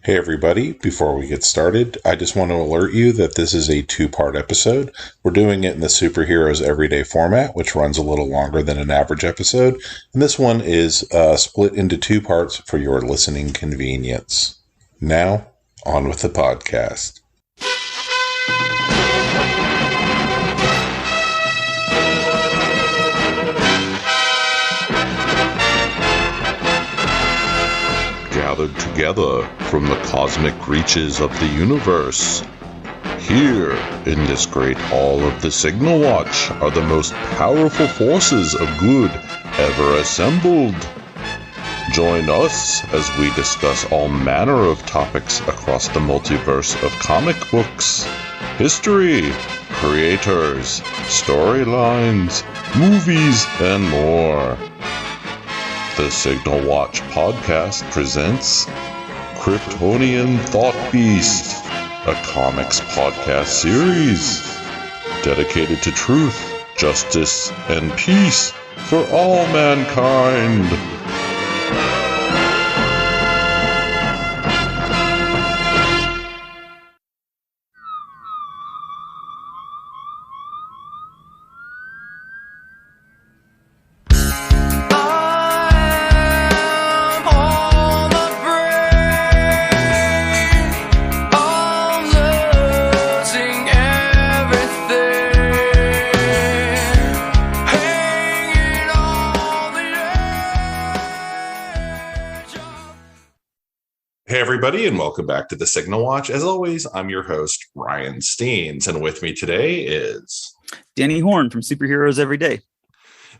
Hey everybody, before we get started, I just want to alert you that this is a two-part episode. We're doing it in the Superheroes Everyday format, which runs a little longer than an average episode, and this one is split into two parts for your listening convenience. Now, on with the podcast. Gathered together from the cosmic reaches of the universe. Here, in this great hall of the Signal Watch, are the most powerful forces of good ever assembled. Join us as we discuss all manner of topics across the multiverse of comic books, history, creators, storylines, movies, and more. The Signal Watch podcast presents Kryptonian Thought Beast, a comics podcast series dedicated to truth, justice, and peace for all mankind. Hey everybody, and welcome back to the Signal Watch. As always, I'm your host, Ryan Steens, and with me today is Danny Horn from Superheroes Every Day.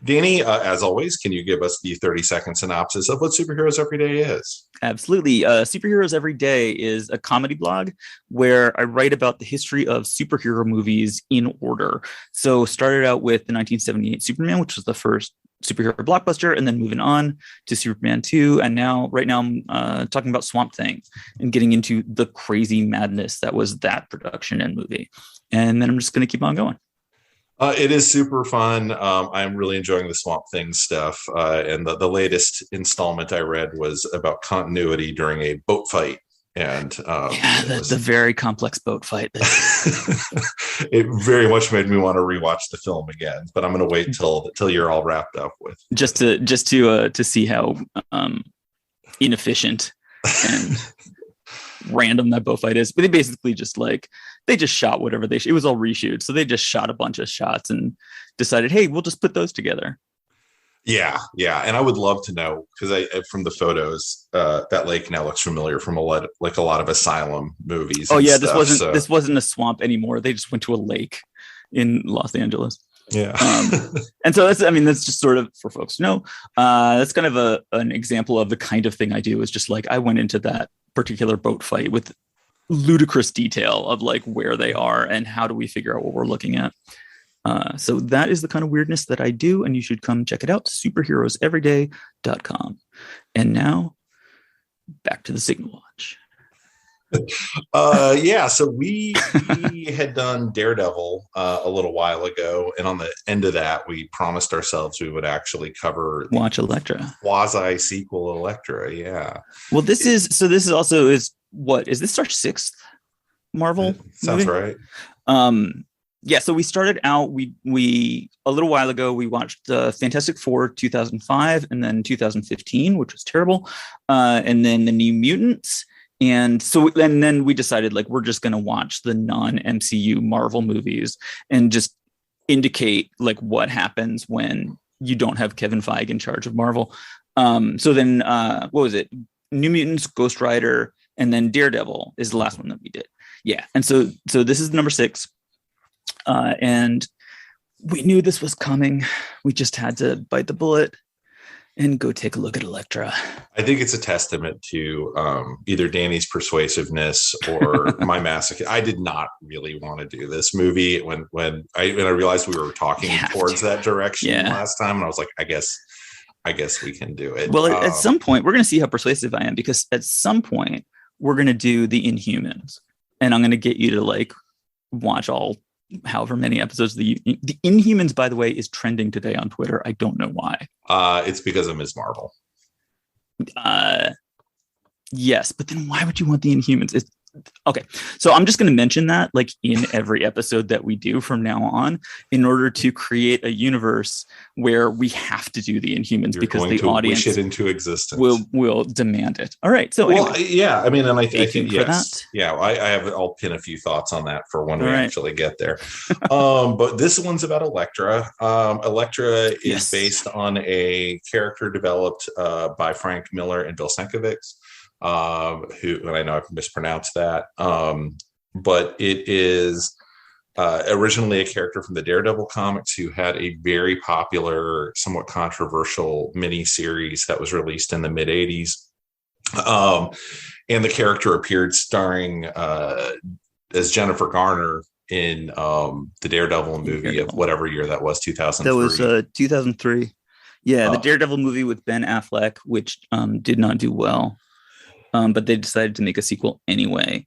Danny. As always, can you give us the 30-second synopsis of what Superheroes Every Day is? Absolutely. Superheroes Every Day is a comedy blog where I write about the history of superhero movies in order. So started out with the 1978 Superman, which was the first superhero blockbuster, and then moving on to Superman 2, and right now I'm talking about Swamp Thing and getting into the crazy madness that was that production and movie. And then I'm just going to keep on going. It is super fun. I'm really enjoying the Swamp Thing stuff. And the latest installment I read was about continuity during a boat fight. And the very complex boat fight. It very much made me want to rewatch the film again, but I'm going to wait till you're all wrapped up with just to see how inefficient and random that boat fight is. But they basically just shot whatever it was all reshoots, so they just shot a bunch of shots and decided, hey, we'll just put those together. Yeah, and I would love to know, because from the photos, that lake now looks familiar from a lot of Asylum movies. Oh yeah, this wasn't a swamp anymore. They just went to a lake in Los Angeles. Yeah, and so that's just sort of for folks to know. That's kind of an example of the kind of thing I do. Is just I went into that particular boat fight with ludicrous detail of where they are and how do we figure out what we're looking at. So that is the kind of weirdness that I do, and you should come check it out, superheroeseveryday.com. And now, back to the Signal Watch. So we had done Daredevil a little while ago, and on the end of that, we promised ourselves we would actually watch Elektra. Quasi-sequel Elektra, yeah. Well, this is this our sixth Marvel sounds movie? Right. Yeah, so we started out, we a little while ago, we watched Fantastic Four 2005 and then 2015, which was terrible, and then the New Mutants. And then we decided we're just going to watch the non-MCU Marvel movies and just indicate what happens when you don't have Kevin Feige in charge of Marvel. So then what was it? New Mutants, Ghost Rider, and then Daredevil is the last one that we did. Yeah, and so this is number 6. And we knew this was coming. We just had to bite the bullet and go take a look at Elektra. I think it's a testament to either Danny's persuasiveness or my masochist. I did not really want to do this movie when I realized we were talking towards that direction last time, and I was like, I guess we can do it. Well, at some point, we're going to see how persuasive I am, because at some point we're going to do the Inhumans, and I'm going to get you to watch all however many episodes of the Inhumans, by the way, is trending today on Twitter. I don't know why. It's because of Ms. Marvel. Yes, but then why would you want the Inhumans? Okay, so I'm just going to mention that like in every episode that we do from now on, in order to create a universe where we have to do the Inhumans. You're because going the to audience wish it into existence. will demand it. All right, so well, anyway, yeah, I mean, and I think for that. Yeah, I'll pin a few thoughts on that for when we actually get there. But this one's about Elektra. Elektra is based on a character developed by Frank Miller and Bill Sienkiewicz. Who, and I know I've mispronounced that, but it is originally a character from the Daredevil comics who had a very popular, somewhat controversial miniseries that was released in the mid 80s. And the character appeared starring as Jennifer Garner in the Daredevil movie of whatever year that was, 2003. That was 2003. Yeah, the Daredevil movie with Ben Affleck, which did not do well. But they decided to make a sequel anyway.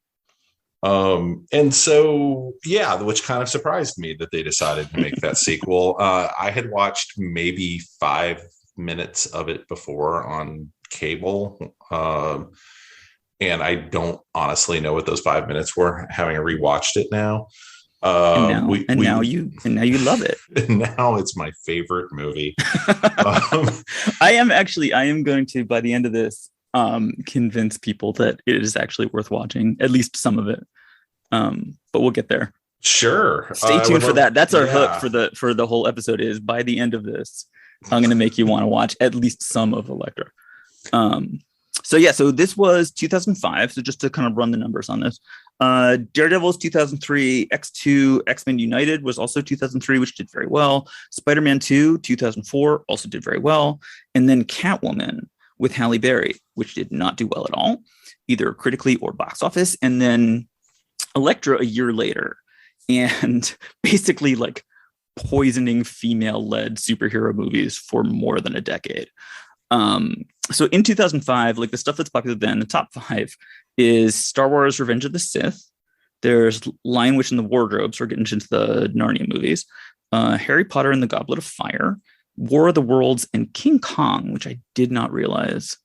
And so, yeah, which kind of surprised me that they decided to make that sequel. I had watched maybe 5 minutes of it before on cable. And I don't honestly know what those 5 minutes were, having rewatched it now. Now you love it. Now it's my favorite movie. I am going to, by the end of this, convince people that it is actually worth watching, at least some of it. But we'll get there. Sure. Stay tuned for that. That's our hook for the whole episode. Is by the end of this, I'm going to make you want to watch at least some of Elektra. So this was 2005. So just to kind of run the numbers on this, Daredevil's 2003, X2, X-Men United was also 2003, which did very well. Spider-Man 2, 2004, also did very well. And then Catwoman with Halle Berry, which did not do well at all, either critically or box office. And then Elektra a year later, and basically like poisoning female-led superhero movies for more than a decade. So in 2005, like the stuff that's popular then, the top 5 is Star Wars Revenge of the Sith. There's Lion, Witch, and the Wardrobe. So we're getting into the Narnia movies. Harry Potter and the Goblet of Fire. War of the Worlds, and King Kong, which I did not realize.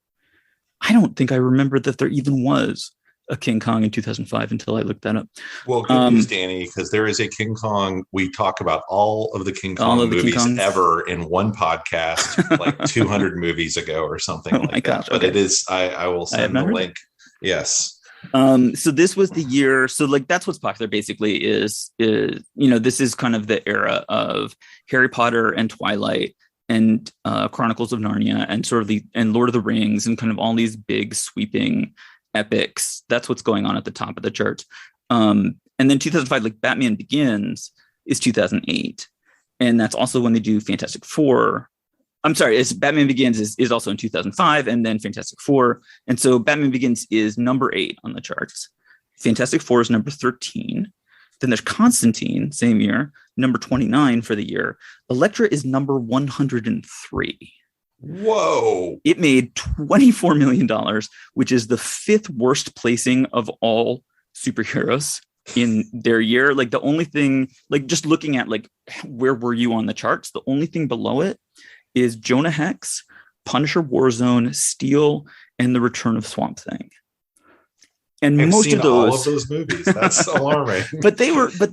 I don't think I remember that there even was a King Kong in 2005 until I looked that up. Well, good news, Danny, because there is a King Kong. We talk about all of the King Kong movies ever in one podcast, like 200 movies ago or something like that. But it is, I will send the link. Yes. So this was the year. So like that's what's popular basically is this is kind of the era of Harry Potter and Twilight and Chronicles of Narnia and sort of and Lord of the Rings and kind of all these big sweeping epics. That's what's going on at the top of the charts. And then 2005, like Batman Begins is 2008. And that's also when they do Fantastic Four. I'm sorry, it's Batman Begins is also in 2005 and then Fantastic Four. And so Batman Begins is number 8 on the charts. Fantastic Four is number 13. Then there's Constantine, same year, number 29 for the year. Elektra is number 103. Whoa. It made $24 million, which is the 5th worst placing of all superheroes in their year. Like the only thing, like just looking at like where were you on the charts, the only thing below it is Jonah Hex, Punisher Warzone, Steel, and The Return of Swamp Thing. And I've most seen of those, all of those movies. That's alarming. but they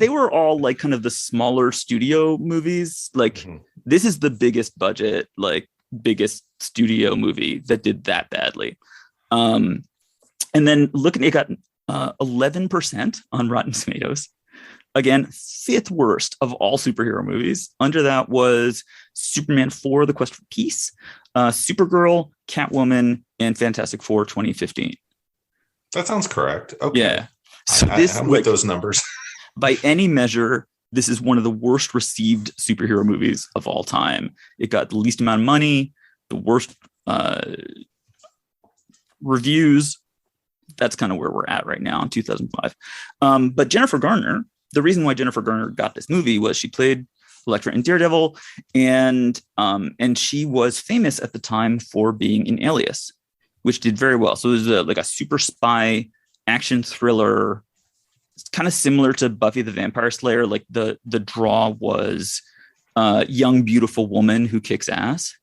were all like kind of the smaller studio movies. Like this is the biggest budget, like biggest studio movie that did that badly. And then it got 11% on Rotten Tomatoes. Again, 5th worst of all superhero movies. Under that was Superman 4, The Quest for Peace, Supergirl, Catwoman, and Fantastic Four 2015. That sounds correct. Okay. Yeah. So I'm with those numbers. By any measure, this is one of the worst received superhero movies of all time. It got the least amount of money, the worst reviews. That's kind of where we're at right now in 2005. But Jennifer Garner, the reason why Jennifer Garner got this movie was she played Elektra in Daredevil, and she was famous at the time for being in Alias, which did very well. So it was like a super spy action thriller. It's kind of similar to Buffy the Vampire Slayer. Like the draw was young, beautiful woman who kicks ass.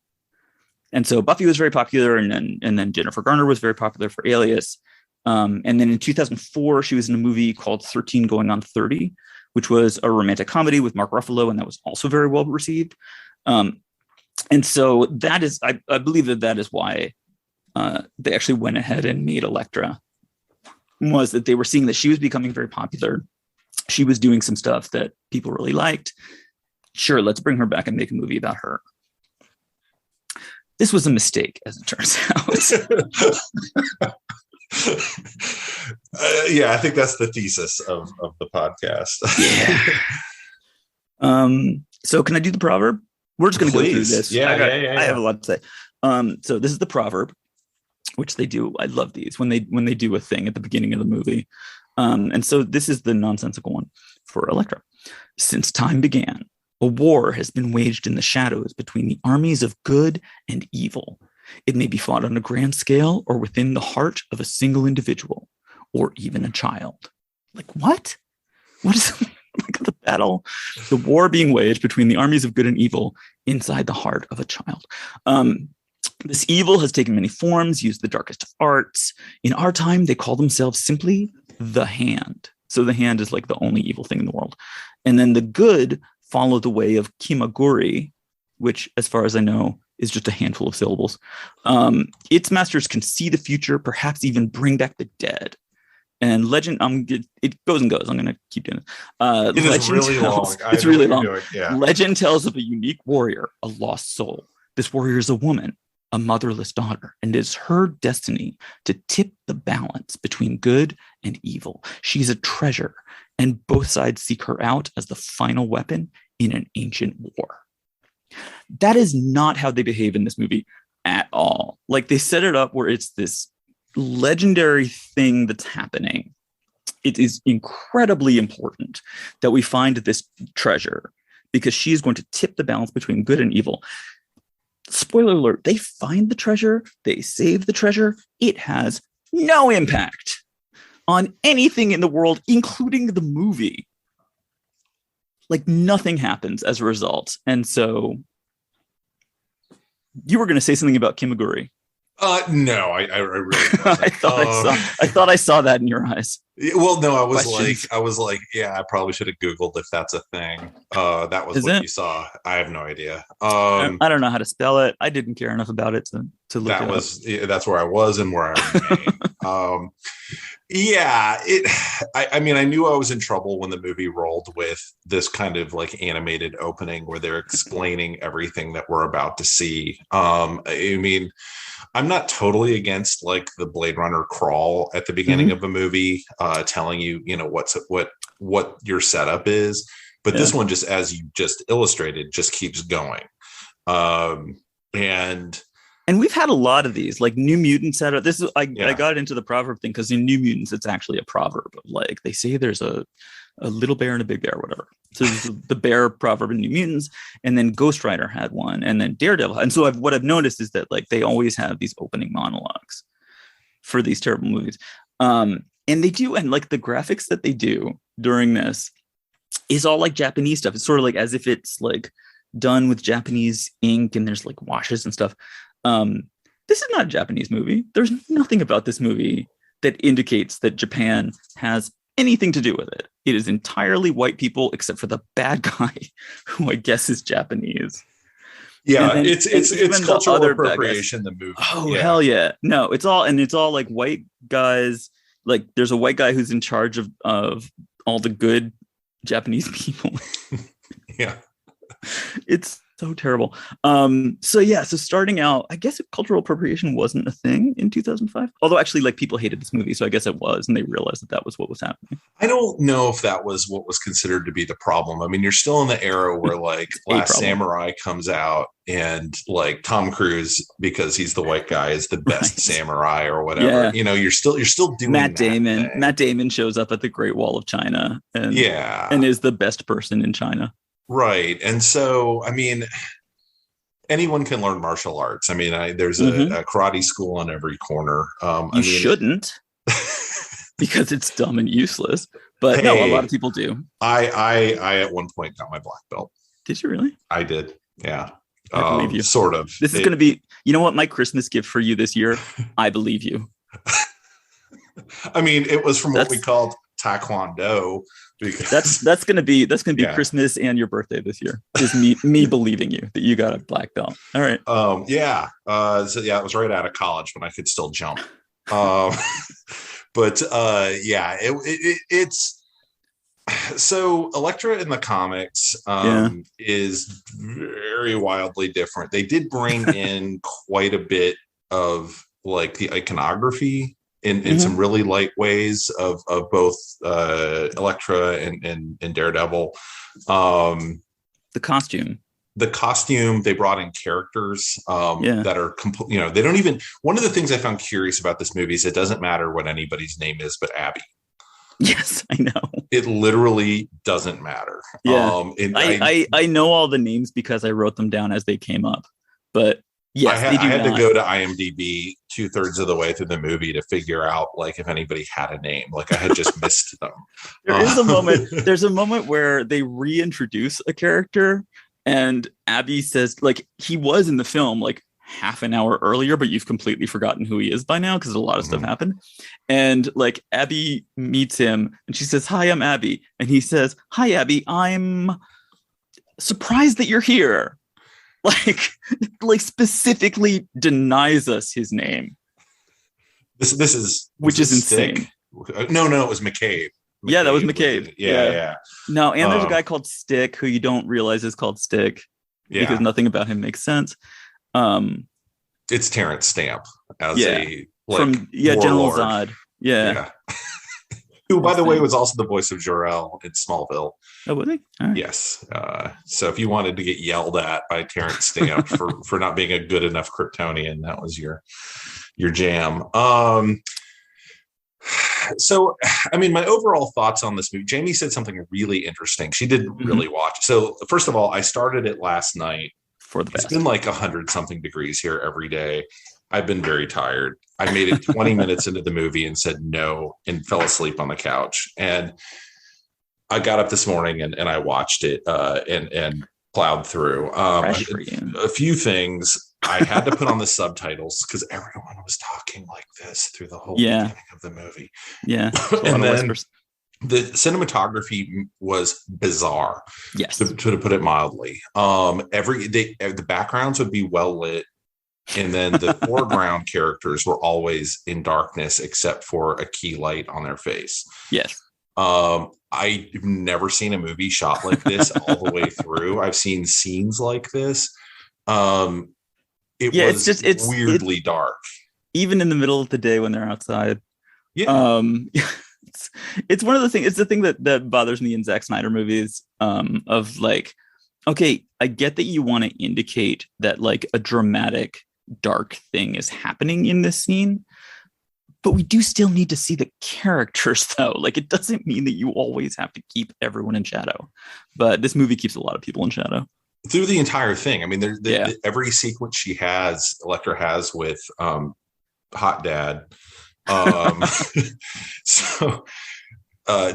And so Buffy was very popular, and then Jennifer Garner was very popular for Alias. And then in 2004, she was in a movie called 13 Going on 30, which was a romantic comedy with Mark Ruffalo, and that was also very well received. And so that is, I believe that is why they actually went ahead and made Elektra, was that they were seeing that she was becoming very popular. She was doing some stuff that people really liked. Sure, let's bring her back and make a movie about her. This was a mistake, as it turns out. Yeah, I think that's the thesis of the podcast. Yeah. So can I do the proverb? We're just going to go through this. Yeah, I have a lot to say. So this is the proverb, which they do. I love these when they do a thing at the beginning of the movie. And so this is the nonsensical one for Elektra. Since time began, a war has been waged in the shadows between the armies of good and evil. It may be fought on a grand scale or within the heart of a single individual or even a child. Like, what? What is like the battle? The war being waged between the armies of good and evil inside the heart of a child. This evil has taken many forms, used the darkest of arts. In our time, they call themselves simply the Hand. So the Hand is like the only evil thing in the world. And then the good follow the way of Kimaguri, which, as far as I know, is just a handful of syllables. Its masters can see the future, perhaps even bring back the dead. And legend, it goes and goes. I'm going to keep doing it. It is really long. It's really long. Yeah. Legend tells of a unique warrior, a lost soul. This warrior is a woman, a motherless daughter, and it is her destiny to tip the balance between good and evil. She's a treasure, and both sides seek her out as the final weapon in an ancient war. That is not how they behave in this movie at all. Like, they set it up where it's this legendary thing that's happening. It is incredibly important that we find this treasure because she is going to tip the balance between good and evil. Spoiler alert, they find the treasure, they save the treasure. It has no impact on anything in the world, including the movie. Like, nothing happens as a result. And so you were going to say something about Kimaguri. No, I really wasn't. I thought I saw that in your eyes. Well, no, I was like, yeah, I probably should have Googled if that's a thing. That was what you saw. I have no idea. I don't know how to spell it. I didn't care enough about it to look it up. That's where I was and where I remain. Yeah, I mean, I knew I was in trouble when the movie rolled with this kind of like animated opening where they're explaining everything that we're about to see. I mean, I'm not totally against like the Blade Runner crawl at the beginning of a movie, telling you, you know, what your setup is. But this one, just as you just illustrated, just keeps going. And we've had a lot of these, like New Mutants setup. This is I got into the proverb thing because in New Mutants, it's actually a proverb. Like, they say there's a little bear and a big bear, whatever. So the bear proverb in New Mutants, and then Ghost Rider had one, and then Daredevil. And so what I've noticed is that like they always have these opening monologues for these terrible movies. And they do, and like the graphics that they do during this is all like Japanese stuff. It's sort of like as if it's like done with Japanese ink, and there's like washes and stuff. This is not a Japanese movie. There's nothing about this movie that indicates that Japan has anything to do with it. It is entirely white people, except for the bad guy, who I guess is Japanese. Yeah, it's cultural appropriation. The movie. Oh, yeah. Hell yeah! No, it's all like white guys. Like, there's a white guy who's in charge of all the good Japanese people. Yeah, it's so terrible. So starting out, I guess cultural appropriation wasn't a thing in 2005. Although actually, like, people hated this movie, so I guess it was, and they realized that was what was happening. I don't know if that was what was considered to be the problem. I mean, you're still in the era where like Last Samurai comes out, and like Tom Cruise, because he's the white guy, is the best samurai or whatever. Yeah. You know, you're still doing Matt Damon. Matt Damon shows up at the Great Wall of China, and is the best person in China. Right. And so, I mean, anyone can learn martial arts. I mean, there's a karate school on every corner. You shouldn't, because it's dumb and useless. But no, a lot of people do. I at one point got my black belt. Did you really? I did. Yeah. I believe you. Sort of. This is going to be, you know what, my Christmas gift for you this year? I believe you. I mean, it was from what we called Taekwondo. That's gonna be Christmas and your birthday this year. Is me believing you that you got a black belt. All right. So it was right out of college when I could still jump. It's so Elektra in the comics is very wildly different. They did bring in quite a bit of like the iconography in some really light ways of both Elektra and Daredevil. The costume, they brought in characters that are they don't even, one of the things I found curious about this movie is it doesn't matter what anybody's name is but Abby. Yes, I know. It literally doesn't matter. Yeah. I know all the names because I wrote them down as they came up, but yes, I had to go to IMDb 2/3 of the way through the movie to figure out like if anybody had a name. Like I had just missed them. There's a moment where they reintroduce a character and Abby says, like, he was in the film like half an hour earlier, but you've completely forgotten who he is by now because a lot of stuff happened. And like Abby meets him and she says, "Hi, I'm Abby." And he says, "Hi, Abby, I'm surprised that you're here." Like specifically denies us his name. This is insane. No, it was McCabe. Yeah, that was McCabe. Yeah. No, and there's a guy called Stick who you don't realize is called Stick because nothing about him makes sense. It's Terrence Stamp as from General Zod. Yeah. Who, by the way, was also the voice of Jor-El in Smallville. Oh, was he? All right. Yes. So if you wanted to get yelled at by Terrence Stamp for not being a good enough Kryptonian, that was your jam. So, I mean, my overall thoughts on this movie, Jamie said something really interesting. She didn't really watch. So first of all, I started it last night. It's been like 100-something degrees here every day. I've been very tired. I made it 20 minutes into the movie and said no and fell asleep on the couch. And I got up this morning and I watched it and plowed through. A few things. I had to put on the subtitles because everyone was talking like this through the whole beginning of the movie. Yeah. And then the cinematography was bizarre. Yes. To put it mildly. The backgrounds would be well lit. And then the foreground characters were always in darkness except for a key light on their face. Yes. I've never seen a movie shot like this all the way through. I've seen scenes like this. It's weirdly dark. Even in the middle of the day when they're outside. Yeah. It's one of the things, it's the thing that bothers me in Zack Snyder movies, of like, okay, I get that you want to indicate that like a dramatic dark thing is happening in this scene, but we do still need to see the characters though. Like it doesn't mean that you always have to keep everyone in shadow, but this movie keeps a lot of people in shadow through the entire thing. I mean, every sequence Elektra has with Hot Dad. So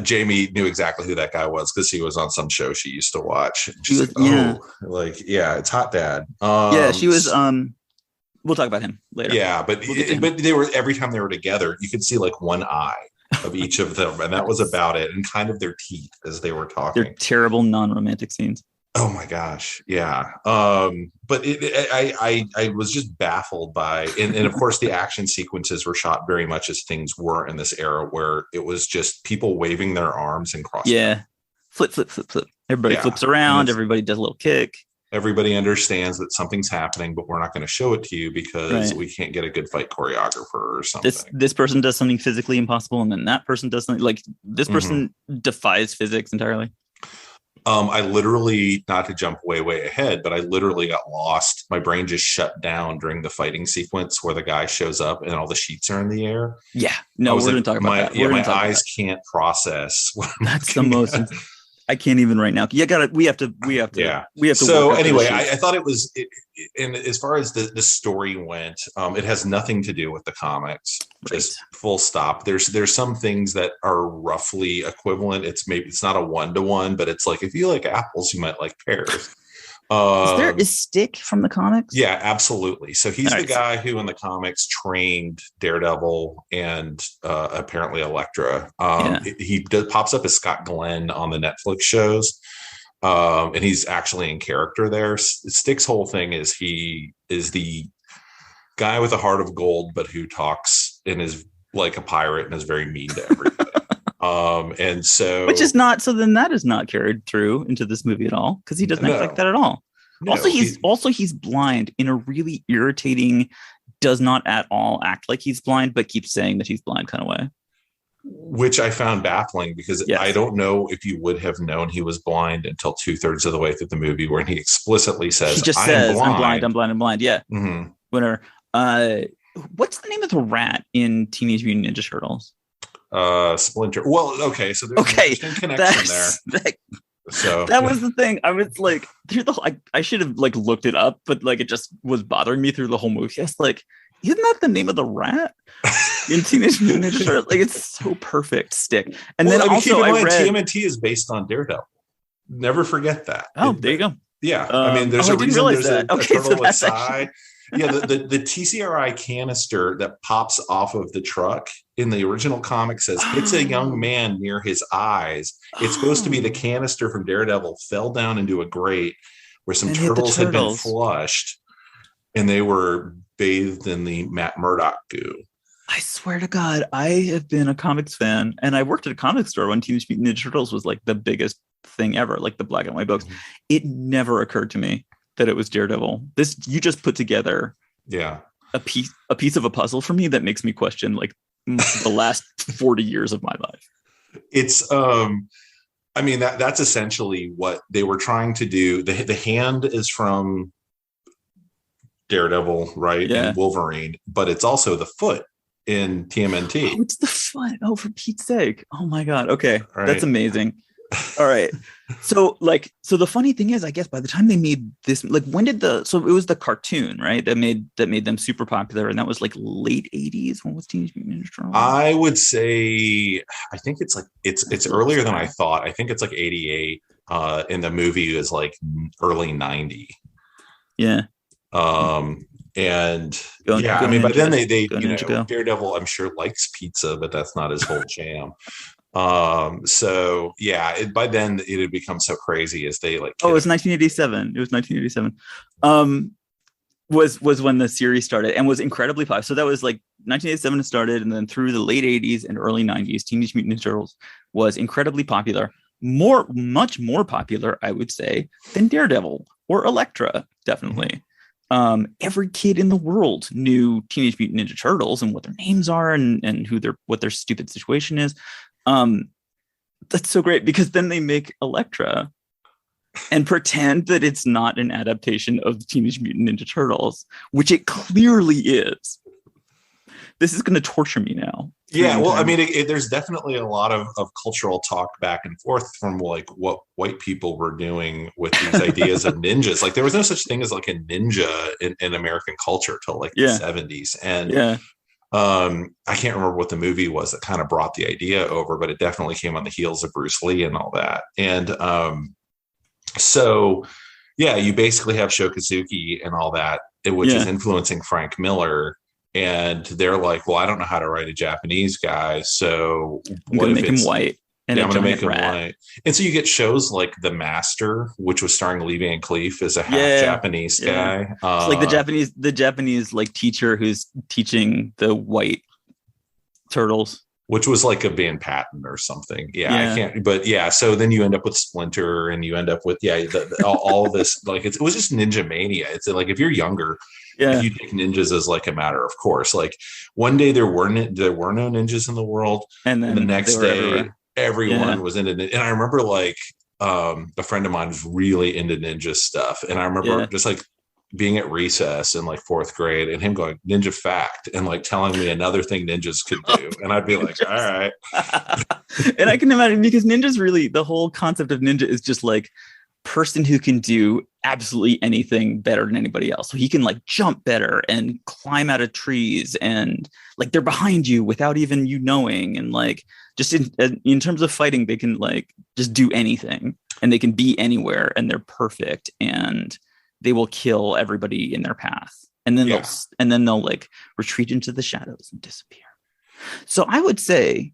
Jamie knew exactly who that guy was because he was on some show she used to watch. She's it's Hot Dad. She was. We'll talk about him later. Yeah, but they were, every time they were together, you could see like one eye of each of them, and that was about it, and kind of their teeth as they were talking. They're terrible non-romantic scenes. Oh my gosh, yeah. But I was just baffled by, and of course the action sequences were shot very much as things were in this era, where it was just people waving their arms and crossing. Yeah, flip. Everybody flips around. Everybody does a little kick. Everybody understands that something's happening, but we're not going to show it to you because we can't get a good fight choreographer or something. This person does something physically impossible, and then that person does something like this person defies physics entirely. I literally, not to jump way ahead, but I literally got lost. My brain just shut down during the fighting sequence where the guy shows up and all the sheets are in the air. Yeah, no, we're going to talk about that. Yeah, my eyes can't process. That's the most. I can't even right now. We have to. So anyway, I thought it was, and as far as the story went, it has nothing to do with the comics. Just full stop. There's some things that are roughly equivalent. It's not a 1-to-1, but it's like if you like apples, you might like pears. Is Stick from the comics? Yeah, absolutely. So he's the guy who in the comics trained Daredevil and apparently Elektra. He pops up as Scott Glenn on the Netflix shows. And he's actually in character there. Stick's whole thing is he is the guy with a heart of gold, but who talks and is like a pirate and is very mean to everybody. And so, which is not, so then that is not carried through into this movie at all, because he doesn't act like that at all. No, he's blind in a really irritating, does not at all act like he's blind, but keeps saying that he's blind kind of way. Which I found baffling, because I don't know if you would have known he was blind until 2/3 of the way through the movie, where he explicitly says, he just says, I'm blind. Yeah. Mm-hmm. Whatever. What's the name of the rat in Teenage Mutant Ninja Turtles? Splinter. Well, okay, so there's an interesting connection there. So that was the thing. I was like, I should have like looked it up, but like it just was bothering me through the whole movie. I was like, isn't that the name of the rat in Teenage Mutant Ninja Turtles? Like, it's so perfect. Stick. And then also I read TMNT is based on Daredevil. Never forget that. Oh, there you go. Yeah, I mean, there's a reason there's a turtle with Sai. Yeah, the TCRI canister that pops off of the truck in the original comic says hits a young man near his eyes. It's supposed to be the canister from Daredevil fell down into a grate where some turtles had been flushed, and they were bathed in the Matt Murdock goo. I swear to God, I have been a comics fan, and I worked at a comic store when Teenage Mutant Ninja Turtles was like the biggest thing ever, like the black and white books. Mm-hmm. It never occurred to me that it was Daredevil. This, you just put together a piece of a puzzle for me that makes me question like the last 40 years of my life. It's I mean, that's essentially what they were trying to do. The hand is from Daredevil, right? Yeah. And Wolverine, but it's also the foot in TMNT. Oh, it's the foot. Oh, for Pete's sake. Oh my God. Okay. Right. That's amazing. All right. So the funny thing is, I guess by the time they made this, like, when did so it was the cartoon, right? That made them super popular. And that was like late 80s. When was Teenage Mutant Ninja Turtles? I would say, I think it's like, it's earlier than I thought. I think it's like 88. And the movie is like early 90. Yeah. And I mean, by then they Daredevil, I'm sure, likes pizza, but that's not his whole jam. So yeah, by then it had become so crazy as they like. Oh, it was 1987. It was 1987. Was when the series started and was incredibly popular. So that was like 1987 it started, and then through the late 80s and early 90s, Teenage Mutant Ninja Turtles was incredibly popular. Much more popular, I would say, than Daredevil or Elektra, definitely. Every kid in the world knew Teenage Mutant Ninja Turtles and what their names are and what their stupid situation is. That's so great, because then they make Elektra and pretend that it's not an adaptation of the Teenage Mutant Ninja Turtles, which it clearly is. This is going to torture me now. Yeah, well, I mean, there's definitely a lot of cultural talk back and forth from like what white people were doing with these ideas of ninjas. Like, there was no such thing as like a ninja in American culture till like the 70s. And I can't remember what the movie was that kind of brought the idea over, but it definitely came on the heels of Bruce Lee and all that. And so, yeah, you basically have Shokazuki and all that, which is influencing Frank Miller. And they're like, well, I don't know how to write a Japanese guy, so I'm going to make him white. And I'm going to make him white. And so you get shows like The Master, which was starring Lee Van Cleef as a half Japanese guy. It's like the Japanese like teacher who's teaching the white turtles. Which was like a Van Patten or something. I can't, but so then you end up with Splinter, and you end up with all this, like it was just ninja mania. It's like, if you're younger, you take ninjas as like a matter of course. Like, one day there were no ninjas in the world, and then the next day everyone was into it. And I remember like a friend of mine was really into ninja stuff, and I remember just like being at recess in like 4th grade and him going, ninja fact, and like telling me another thing ninjas could do. And I'd be like, all right. And I can imagine, because ninjas really, the whole concept of ninja is just like person who can do absolutely anything better than anybody else. So he can like jump better and climb out of trees, and like they're behind you without even you knowing. And like just in terms of fighting, they can like just do anything, and they can be anywhere, and they're perfect, and they will kill everybody in their path. And then they'll like retreat into the shadows and disappear. So I would say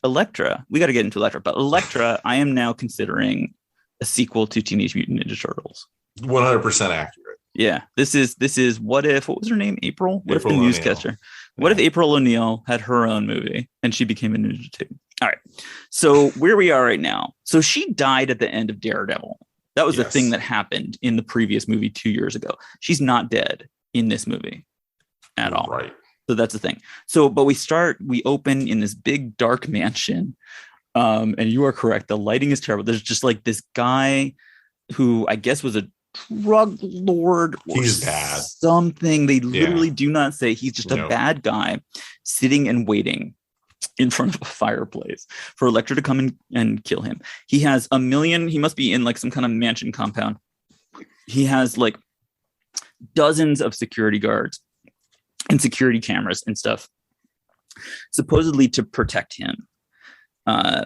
Elektra, we got to get into Elektra, but Elektra, I am now considering a sequel to Teenage Mutant Ninja Turtles. 100% accurate. Yeah, this is what was her name? April? What April if the O'Neil. newscaster? What if April O'Neil had her own movie and she became a ninja too? All right. So where we are right now. So she died at the end of Daredevil. That was the thing that happened in the previous movie 2 years ago. She's not dead in this movie at all. Right. So that's the thing. So, but we open in this big dark mansion. And you are correct. The lighting is terrible. There's just like this guy who I guess was a drug lord or he's bad. Something. They literally do not say. He's just a bad guy sitting and waiting in front of a fireplace for Elektra to come and kill him. He has a million. He must be in like some kind of mansion compound. He has like dozens of security guards and security cameras and stuff, supposedly to protect him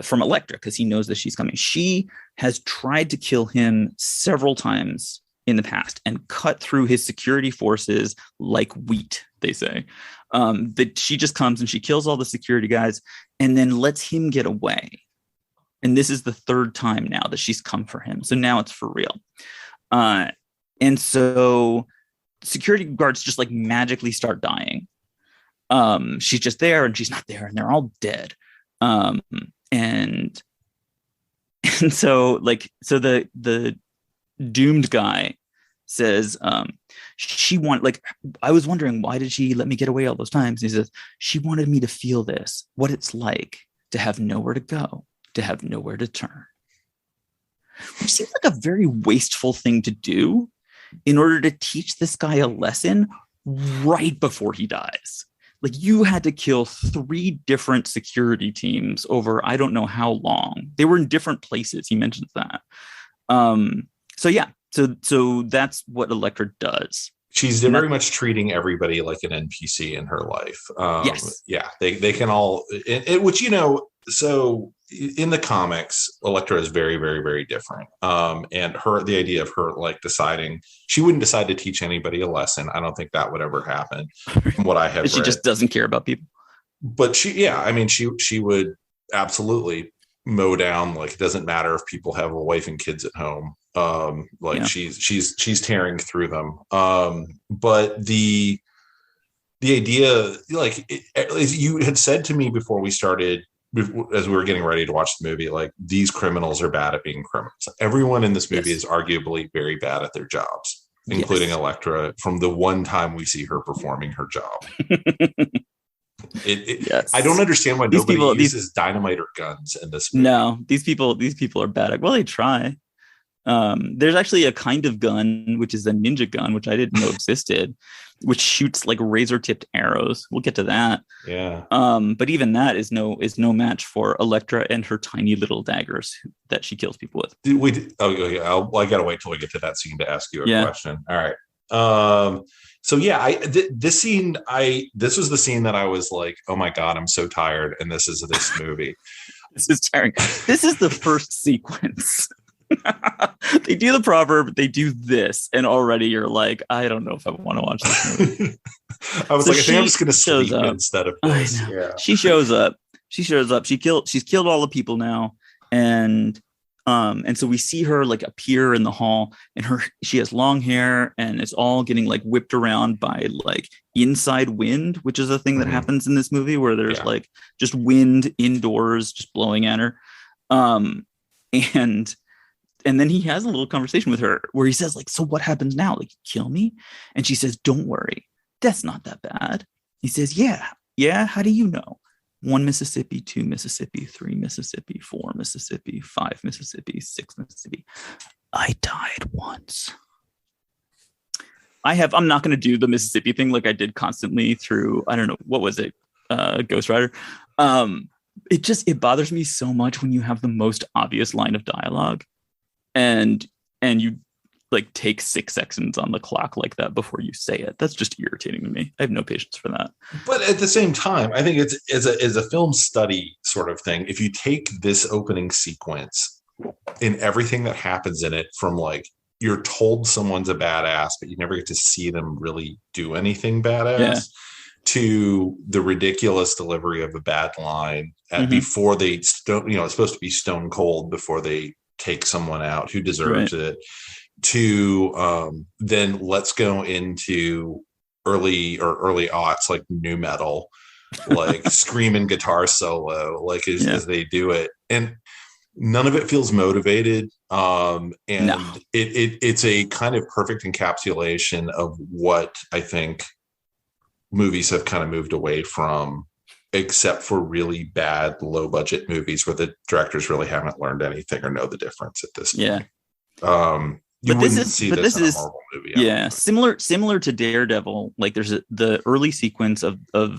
from Elektra, because he knows that she's coming. She has tried to kill him several times in the past and cut through his security forces like wheat, they say. That she just comes and she kills all the security guys and then lets him get away. And this is the third time now that she's come for him. So now it's for real. And so security guards just like magically start dying. She's just there and she's not there and they're all dead. And so the doomed guy says, I was wondering, why did she let me get away all those times? And he says, she wanted me to feel this, what it's like to have nowhere to go, to have nowhere to turn. Which seems like a very wasteful thing to do in order to teach this guy a lesson right before he dies. Like, you had to kill 3 different security teams over I don't know how long. They were in different places. He mentions that. So that's what Elektra does. She's very much treating everybody like an NPC in her life. Yes. Yeah, they can all, which, so in the comics, Elektra is very, very, very different. And the idea of her like deciding, she wouldn't decide to teach anybody a lesson. I don't think that would ever happen from what I have She read. just doesn't care about people. But she would absolutely mow down, like, it doesn't matter if people have a wife and kids at home. She's tearing through them. But the idea, like, as you had said to me before we started, as we were getting ready to watch the movie, like, these criminals are bad at being criminals. Everyone in this movie is arguably very bad at their jobs, including Elektra, from the one time we see her performing her job. I don't understand why nobody uses dynamite or guns in this movie. No, these people are bad at, well, they try. There's actually a kind of gun, which is a ninja gun, which I didn't know existed, which shoots like razor tipped arrows. We'll get to that. Yeah. But even that is no match for Elektra and her tiny little daggers that she kills people with. I gotta wait till we get to that scene to ask you a question. All right. So yeah, this scene, this was the scene that I was like, oh my God, I'm so tired. And this is this movie. This is tiring. This is the first sequence. They do the proverb, they do this, and already you're like, I don't know if I want to watch this movie. I was I think I'm just going to sleep instead of this. Yeah. She shows up. She's killed all the people now, and so we see her like appear in the hall, and she has long hair, and it's all getting like whipped around by like inside wind, which is a thing that happens in this movie where there's like just wind indoors just blowing at her, and then he has a little conversation with her where he says, like, so what happens now? Like, you kill me? And she says, don't worry. That's not that bad. He says, yeah. How do you know? 1 Mississippi, 2 Mississippi, 3 Mississippi, 4 Mississippi, 5 Mississippi, 6 Mississippi. I died once. I'm not going to do the Mississippi thing like I did constantly through, I don't know, what was it? Ghost Rider. It bothers me so much when you have the most obvious line of dialogue. And and you like take 6 seconds on the clock like that before you say it. That's just irritating to me. I have no patience for that. But at the same time, I think it's as a film study sort of thing. If you take this opening sequence and everything that happens in it, from like you're told someone's a badass, but you never get to see them really do anything badass, to the ridiculous delivery of a bad line at before they it's supposed to be stone cold before they take someone out who deserves it, to then let's go into early aughts, like new metal, like screaming guitar solo, like as they do it, and none of it feels motivated. It's a kind of perfect encapsulation of what I think movies have kind of moved away from, except for really bad low budget movies where the directors really haven't learned anything or know the difference at this point. You wouldn't see this in a Marvel movie. Yeah, similar to Daredevil. Like there's the early sequence of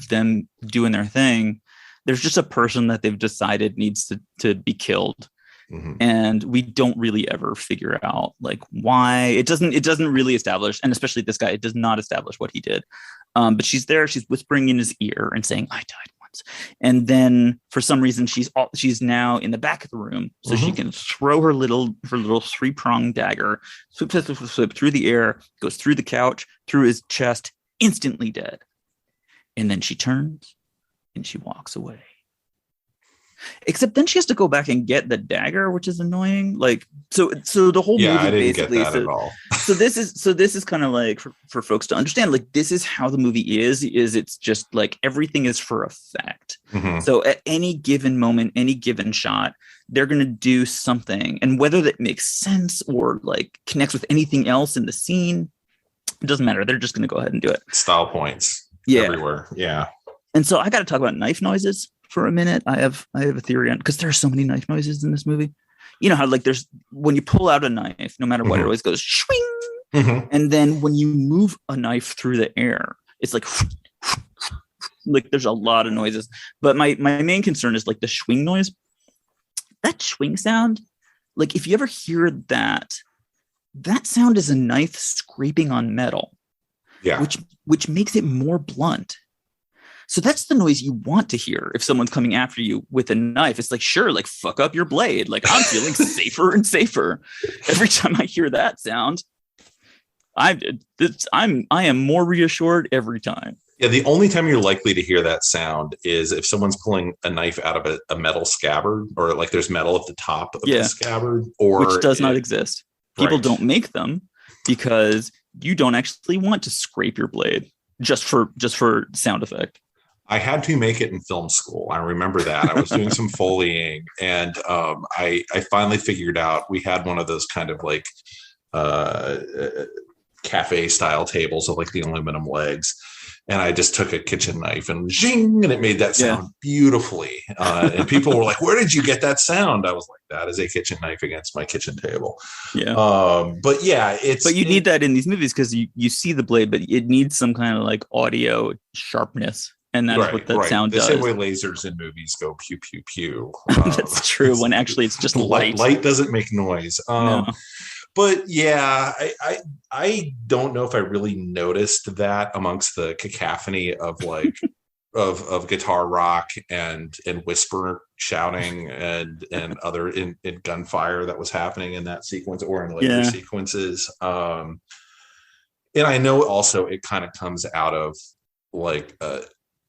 them doing their thing. There's just a person that they've decided needs to be killed. And we don't really ever figure out like why. It doesn't really establish, and especially this guy, it does not establish what he did. But she's there, she's whispering in his ear and saying, "I died once." And then for some reason she's now in the back of the room, so she can throw her little 3-pronged dagger, swip through the air, goes through the couch, through his chest, instantly dead. And then she turns and she walks away. Except then she has to go back and get the dagger, which is annoying. Like so the whole movie I didn't basically get that at all. so this is kind of like for folks to understand, like this is how the movie is it's just like everything is for effect. So at any given moment, any given shot, they're going to do something, and whether that makes sense or like connects with anything else in the scene, it doesn't matter. They're just going to go ahead and do it. Style points everywhere. And so I got to talk about knife noises for a minute. I have a theory on, because there are so many knife noises in this movie. You know how like there's, when you pull out a knife, no matter what, it always goes swing. And then when you move a knife through the air, it's like there's a lot of noises. But my main concern is like the swing noise. That swing sound, like if you ever hear that sound is a knife scraping on metal. Which makes it more blunt. So that's the noise you want to hear if someone's coming after you with a knife. It's like, sure, like fuck up your blade. Like I'm feeling safer and safer every time I hear that sound. I am more reassured every time. Yeah, the only time you're likely to hear that sound is if someone's pulling a knife out of a metal scabbard, or like there's metal at the top of the scabbard, or which does not exist. People don't make them because you don't actually want to scrape your blade just for sound effect. I had to make it in film school. I remember that. I was doing some Foleying, and I finally figured out we had one of those kind of like cafe style tables with like the aluminum legs. And I just took a kitchen knife and zing, and it made that sound beautifully. And people were like, "Where did you get that sound?" I was like, "That is a kitchen knife against my kitchen table." But you need that in these movies because you see the blade, but it needs some kind of like audio sharpness. And that's what that sound does. The same way lasers in movies go pew, pew, pew. That's true, when actually it's just light. Light doesn't make noise. No. But yeah, I don't know if I really noticed that amongst the cacophony of like of guitar rock and whisper shouting and other in gunfire that was happening in that sequence or in later sequences. And I know also it kind of comes out of like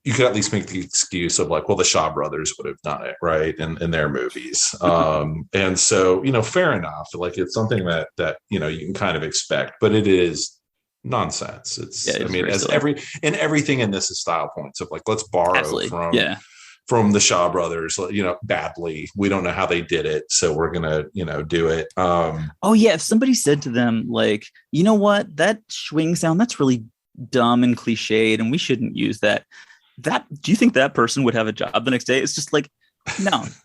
you could at least make the excuse of like, well, the Shaw brothers would have done it, right, in their movies. And so, fair enough. Like it's something that you can kind of expect, but it is nonsense. It's everything in this is style points of like, let's borrow from the Shaw brothers, badly. We don't know how they did it, so we're gonna, do it. If somebody said to them like, you know what, that swing sound, that's really dumb and cliched, and we shouldn't use that. Do you think that person would have a job the next day? It's just like,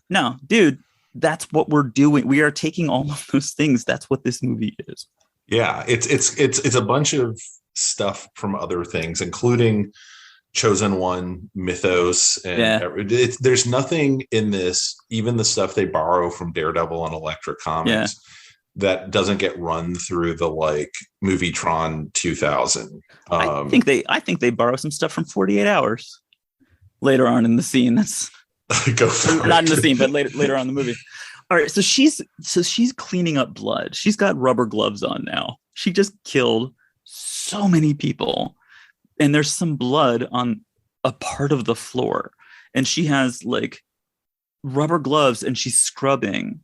no, dude, that's what we're doing. We are taking all of those things. That's what this movie is. Yeah, it's a bunch of stuff from other things, including Chosen One mythos, and there's nothing in this, even the stuff they borrow from Daredevil and Elektra comics, that doesn't get run through the like Movietron 2000. I think they borrow some stuff from 48 Hours later on in the scene. That's go for not it. in the scene, but later on in the movie. All right, so she's cleaning up blood. She's got rubber gloves on now. She just killed so many people, and there's some blood on a part of the floor, and she has like rubber gloves, and she's scrubbing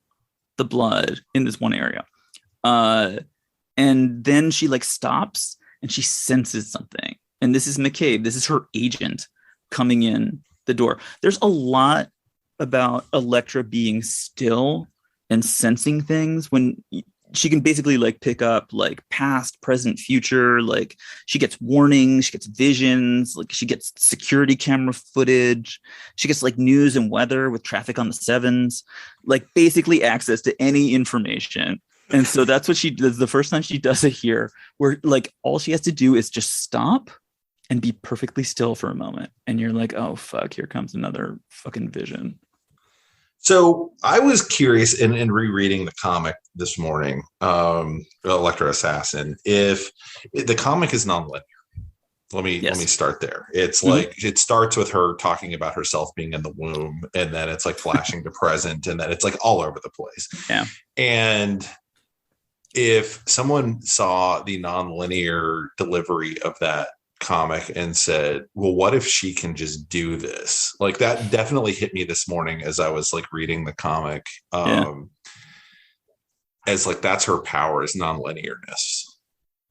the blood in this one area. And then she like stops and she senses something. And this is McCabe. This is her agent coming in the door. There's a lot about Elektra being still and sensing things when she can basically like pick up like past, present, future. Like she gets warnings, she gets visions, like she gets security camera footage. She gets like news and weather with traffic on the sevens, like basically access to any information. And so that's what she does. The first time she does it here, where like all she has to do is just stop and be perfectly still for a moment. And you're like, oh, fuck, here comes another fucking vision. So I was curious in rereading the comic this morning, Elektra Assassin, if the comic is nonlinear. Let me start there. It's like it starts with her talking about herself being in the womb, and then it's like flashing to present, and then it's like all over the place. Yeah. And if someone saw the nonlinear delivery of that comic and said, well, what if she can just do this? Like that definitely hit me this morning as I was like reading the comic. As like that's her power, is nonlinearness.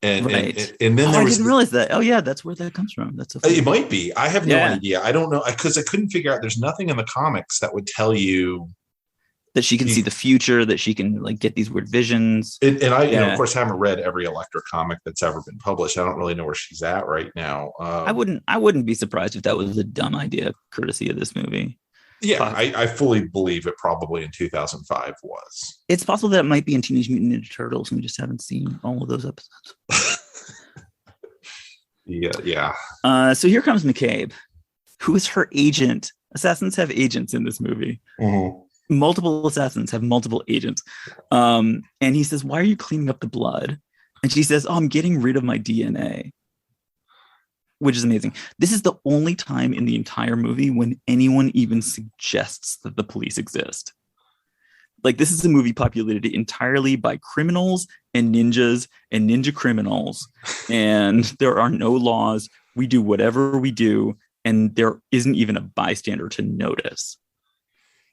And, right. and then I didn't realize that. Oh yeah, that's where that comes from. That's it might be. I have no idea. I don't know, because I couldn't figure out. There's nothing in the comics that would tell you that she can see the future, that she can like get these weird visions. And I, you know, of course, haven't read every Elektra comic that's ever been published. I don't really know where she's at right now. I wouldn't be surprised if that was a dumb idea, courtesy of this movie. Yeah, I fully believe it probably in 2005 was. It's possible that it might be in Teenage Mutant Ninja Turtles, and we just haven't seen all of those episodes. Yeah. So here comes McCabe, who is her agent. Assassins have agents in this movie. Mm-hmm. Multiple assassins have multiple agents. And he says, why are you cleaning up the blood? And she says, oh, I'm getting rid of my DNA, which is amazing. This is the only time in the entire movie when anyone even suggests that the police exist. Like, this is a movie populated entirely by criminals and ninjas and ninja criminals. And there are no laws. We do whatever we do. And there isn't even a bystander to notice.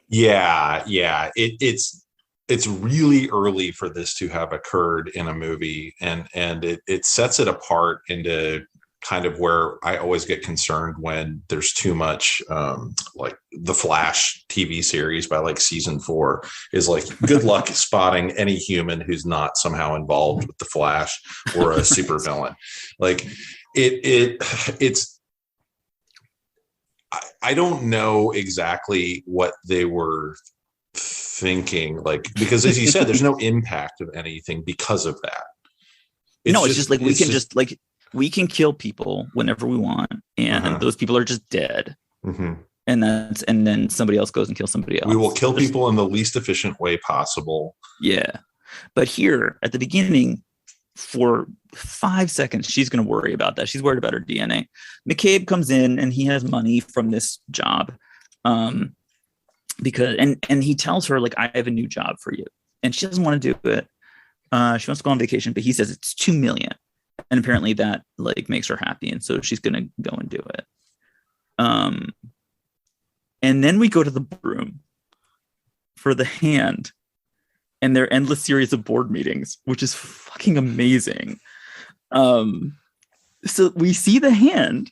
Yeah. It's really early for this to have occurred in a movie, and it sets it apart into kind of where I always get concerned when there's too much, like the Flash TV series by like season 4 is like, good luck spotting any human who's not somehow involved with the Flash or a supervillain. Like it's. I don't know exactly what they were thinking, like, because as you said, there's no impact of anything because of that. It's just like we can kill people whenever we want, and those people are just dead. Mm-hmm. And then somebody else goes and kills somebody else. We will kill people in the least efficient way possible. Yeah. But here at the beginning, for 5 seconds, she's going to worry about that. She's worried about her DNA. McCabe comes in and he has money from this job. Because he tells her, like, I have a new job for you. And she doesn't want to do it. She wants to go on vacation, but he says it's $2 million. And apparently that like makes her happy. And so she's going to go and do it. And then we go to the boardroom for the hand and their endless series of board meetings, which is fucking amazing. So we see the hand,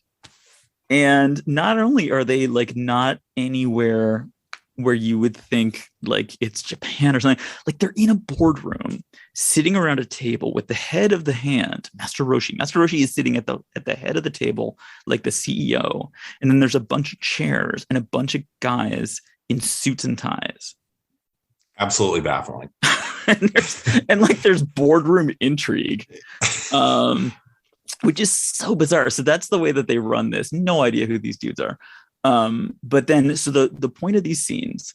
and not only are they like not anywhere where you would think like it's Japan or something, like they're in a boardroom sitting around a table with the head of the hand, Master Roshi. Master Roshi is sitting at the head of the table, like the CEO. And then there's a bunch of chairs and a bunch of guys in suits and ties. Absolutely baffling. and there's boardroom intrigue, which is so bizarre. So that's the way that they run this. No idea who these dudes are. But then, so the point of these scenes,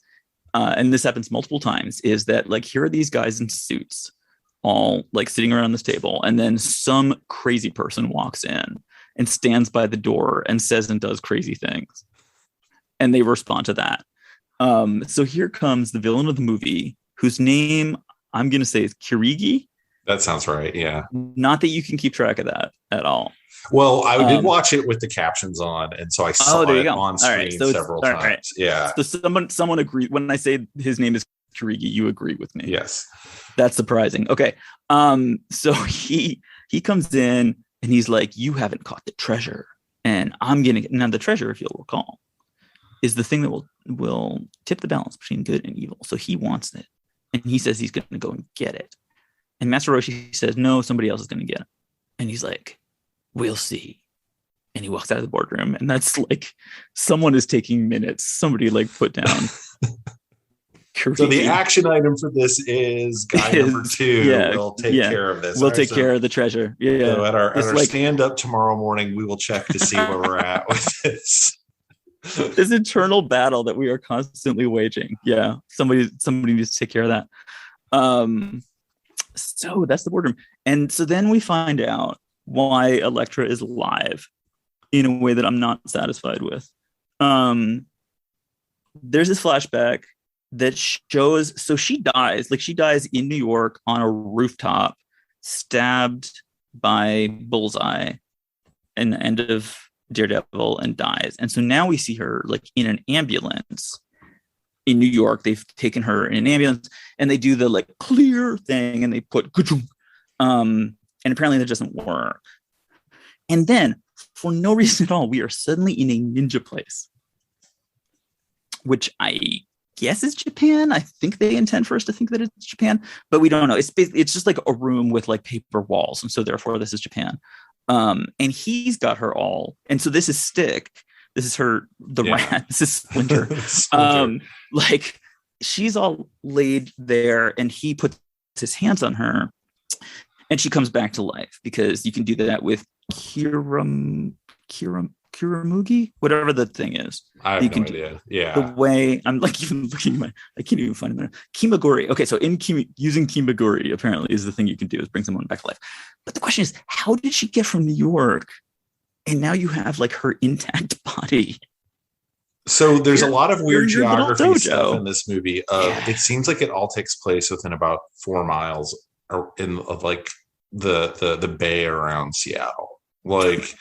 and this happens multiple times, is that like, here are these guys in suits all like sitting around this table, and then some crazy person walks in and stands by the door and says and does crazy things, and they respond to that. So here comes the villain of the movie, whose name I'm going to say is Kirigi. That sounds right. Yeah. Not that you can keep track of that at all. Well, I did watch it with the captions on, and so I saw it on screen several times. Right. Yeah. So someone agreed when I say his name is Kirigi. You agree with me? Yes. That's surprising. Okay. So he comes in and he's like, "You haven't caught the treasure, and I'm gonna." Now the treasure, if you'll recall, is the thing that will tip the balance between good and evil. So he wants it, and he says he's going to go and get it. And Master Roshi says, "No, somebody else is going to get it." And he's like, "We'll see." And he walks out of the boardroom, and that's like someone is taking minutes. Somebody like put down. So the action item for this is guy number 2 will take care of this. We'll take care of the treasure. Yeah. So at our stand up tomorrow morning, we will check to see where we're at with this. This internal battle that we are constantly waging. Yeah. Somebody needs to take care of that. So that's the boardroom. And so then we find out why Elektra is live in a way that I'm not satisfied with. There's this flashback that shows, so she dies in New York on a rooftop, stabbed by Bullseye in the end of Daredevil, and dies. And so now we see her like in an ambulance in New York. They've taken her in an ambulance and they do the like clear thing and they put and apparently that doesn't work. And then for no reason at all, we are suddenly in a ninja place, which I guess is Japan. I think they intend for us to think that it's Japan, but we don't know. It's just like a room with like paper walls, and so therefore this is Japan. And he's got her all, and so this is Stick. This is her, rat. This is Splinter. Like she's all laid there, and he puts his hands on her, and she comes back to life because you can do that with Kiramugi, whatever the thing is. I have no idea. Yeah. The way I'm like even looking at I can't even find it. Kimaguri. Okay, so using Kimaguri apparently is the thing you can do, is bring someone back to life. But the question is, how did she get from New York and now you have like her intact body? So there's a lot of weird geography stuff in this movie. It seems like it all takes place within about 4 miles of like the bay around Seattle. Like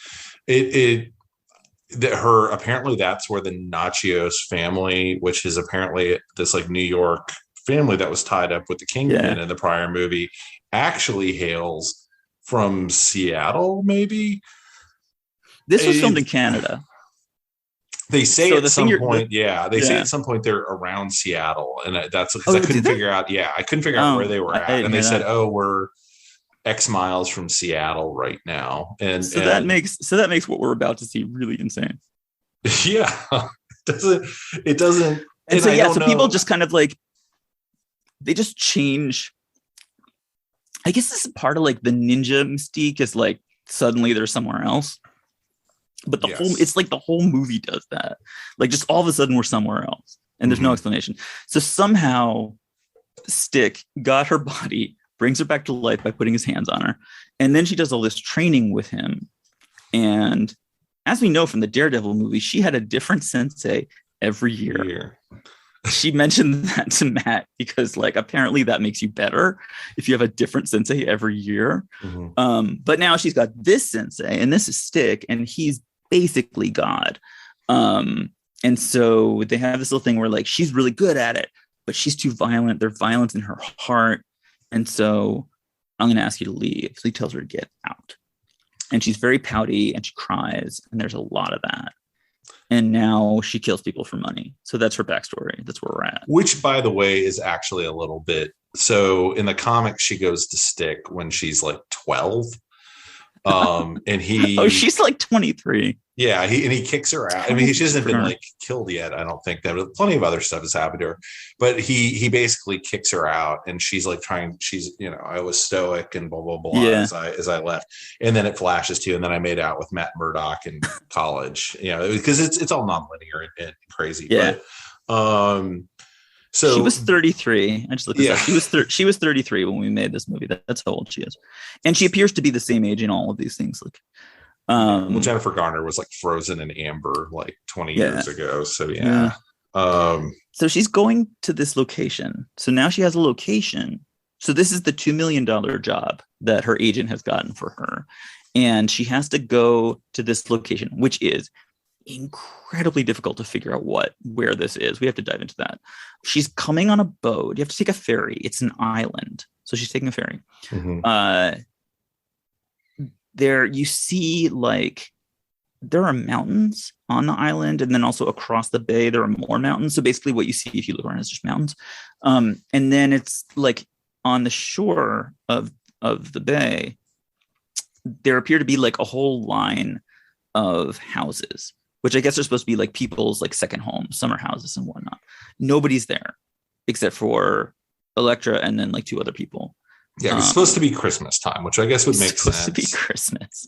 apparently that's where the Nachios family, which is apparently this like New York family that was tied up with the Kingpin in the prior movie, actually hails from Seattle. Maybe this was filmed in Canada. They say at some point, say at some point they're around Seattle, and that's because I couldn't figure out. Yeah, I couldn't figure out where they were at, and they said, "Oh, we're X miles from Seattle right now," and that makes what we're about to see really insane. Yeah, it doesn't. And so people just kind of like they just change. I guess this is part of like the ninja mystique, is like suddenly they're somewhere else. But it's like the whole movie does that. Like just all of a sudden we're somewhere else and there's no explanation. So somehow Stick got her body, brings her back to life by putting his hands on her. And then she does all this training with him. And as we know from the Daredevil movie, she had a different sensei every year. She mentioned that to Matt because like apparently that makes you better if you have a different sensei every year. But now she's got this sensei, and this is Stick, and he's basically God. And so they have this little thing where like she's really good at it, but she's too violent. There's violence in her heart. And so I'm going to ask you to leave. So he tells her to get out. And she's very pouty and she cries. And there's a lot of that. And now she kills people for money. So that's her backstory. That's where we're at. Which, by the way, is actually a little bit. So in the comics, she goes to Stick when she's like 12. And she's like 23. Yeah, he kicks her out. I mean, she hasn't been like killed yet. I don't think that. Plenty of other stuff has happened to her, but he basically kicks her out, and she's like I was stoic and blah blah blah as I left, and then it flashes to, and then I made out with Matt Murdock in college, because it's all nonlinear and crazy. Yeah. But, So she was 33. I just looked this Yeah. up. She was 33 when we made this movie. That's how old she is, and she appears to be the same age in all of these things. Like, well, Jennifer Garner was like frozen in amber like 20 years ago. So yeah. So she's going to this location. So now she has a location. So this is the $2 million job that her agent has gotten for her. And she has to go to this location, which is incredibly difficult to figure out where this is. We have to dive into that. She's coming on a boat. You have to take a ferry. It's an island. So she's taking a ferry. Mm-hmm. There you see like there are mountains on the island, and then also across the bay there are more mountains. So basically what you see if you look around is just mountains. And then it's like on the shore of the bay, there appear to be like a whole line of houses, which I guess are supposed to be like people's like second homes, summer houses and whatnot. Nobody's there except for Elektra and then like two other people. Yeah, it's supposed to be Christmas time, which I guess would make sense. It's supposed to be Christmas,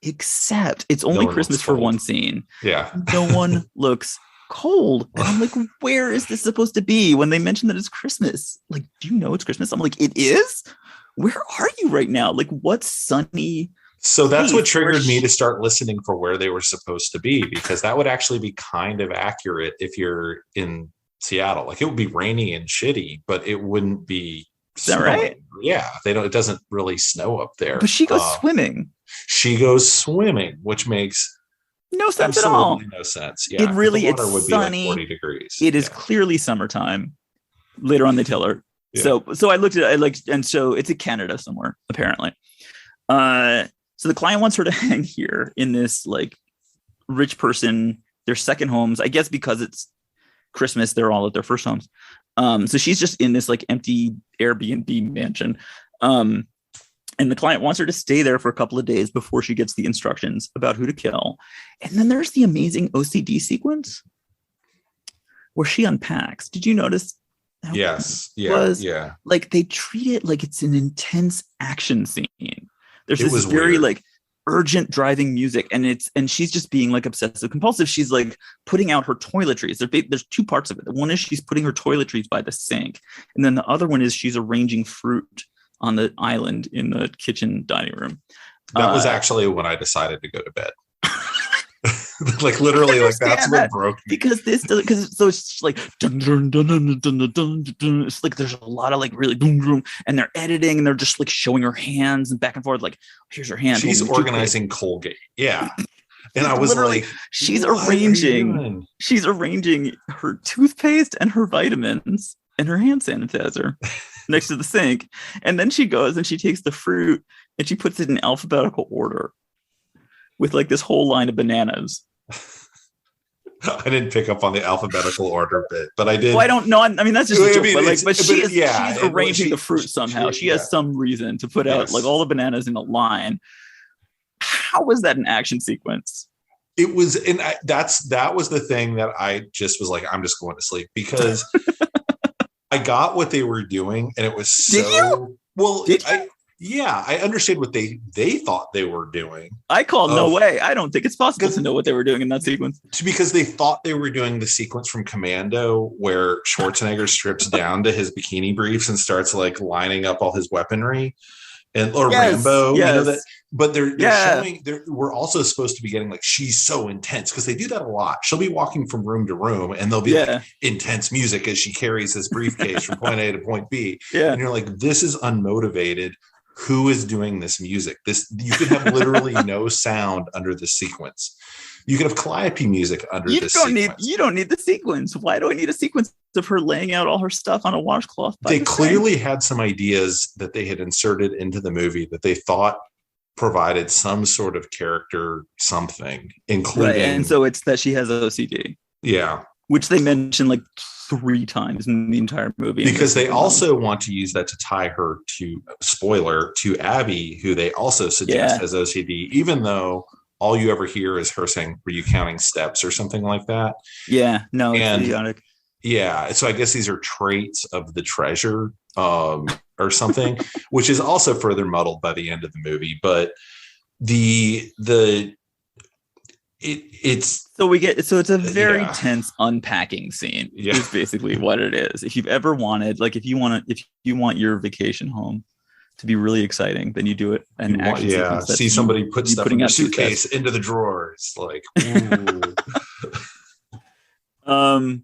except it's only Christmas for one scene. Yeah, no one looks cold, and I'm like, where is this supposed to be? When they mention that it's Christmas, like, do you know it's Christmas? I'm like, it is. Where are you right now? Like, what's sunny? So that's what triggered me to start listening for where they were supposed to be, because that would actually be kind of accurate if you're in Seattle. Like, it would be rainy and shitty, but it wouldn't be. Is that right? Yeah, it doesn't really snow up there. But she goes swimming. She goes swimming, which makes no sense at all. No sense. Yeah, it really the water it's would sunny. Be like 40 degrees. It is clearly summertime. Later on, they tell her. Yeah. So I looked at it, and so it's in Canada somewhere apparently. So the client wants her to hang here in this like rich person, their second homes. I guess because it's Christmas, they're all at their first homes. So she's just in this like empty Airbnb mansion. And the client wants her to stay there for a couple of days before she gets the instructions about who to kill. And then there's the amazing OCD sequence where she unpacks. Did you notice? Yes. Yeah. Like they treat it like it's an intense action scene. There's this very weird. Like urgent driving music, and she's just being like obsessive compulsive. She's like putting out her toiletries. There's two parts of it. One is she's putting her toiletries by the sink, and then the other one is she's arranging fruit on the island in the kitchen dining room. That was actually when I decided to go to bed. Like literally, like that's what broke me. Because so it's like dun, dun, dun, dun, dun, dun, dun, dun. It's like there's a lot of like really boom, boom, and they're editing and they're just like showing her hands and back and forth. Like, here's her hand. She's organizing Colgate. Yeah. And I was literally, like, she's arranging her toothpaste and her vitamins and her hand sanitizer next to the sink. And then she goes and she takes the fruit and she puts it in alphabetical order with like this whole line of bananas. I didn't pick up on the alphabetical order bit, but I did. Well, I don't know. I mean, that's just a joke, but she's arranging the fruit somehow. She has some reason to put out like all the bananas in a line. How was that an action sequence? It was, and that was the thing that I just was like, I'm just going to sleep, because I got what they were doing, and it was so. Did you? Well, I understand what they thought they were doing. I call no way. I don't think it's possible to know what they were doing in that sequence. Because they thought they were doing the sequence from Commando where Schwarzenegger strips down to his bikini briefs and starts like lining up all his weaponry, Rambo. Yes. You know that. But they're showing. We're also supposed to be getting like, she's so intense, because they do that a lot. She'll be walking from room to room, and there'll be like intense music as she carries this briefcase from point A to point B. Yeah. And you're like, this is unmotivated. Who is doing this music? You could have literally no sound under the sequence. You could have Calliope music under this sequence. You don't need the sequence. Why do I need a sequence of her laying out all her stuff on a washcloth? They clearly had some ideas that they had inserted into the movie that they thought provided some sort of character something, including. Right, and so it's that she has OCD. Yeah. Which they mention like 3 times in the entire movie. Because they also want to use that to tie her to, spoiler, to Abby, who they also suggest has OCD, even though all you ever hear is her saying, "Were you counting steps?" or something like that. Yeah, no, it's idiotic. Yeah, so I guess these are traits of the treasure or something, which is also further muddled by the end of the movie. But it's it's a very tense unpacking scene. Yeah. Is basically what it is. If you've ever wanted, like, if you want your vacation home to be really exciting, then you do it. And see somebody put stuff in their suitcase into the drawers, like, ooh.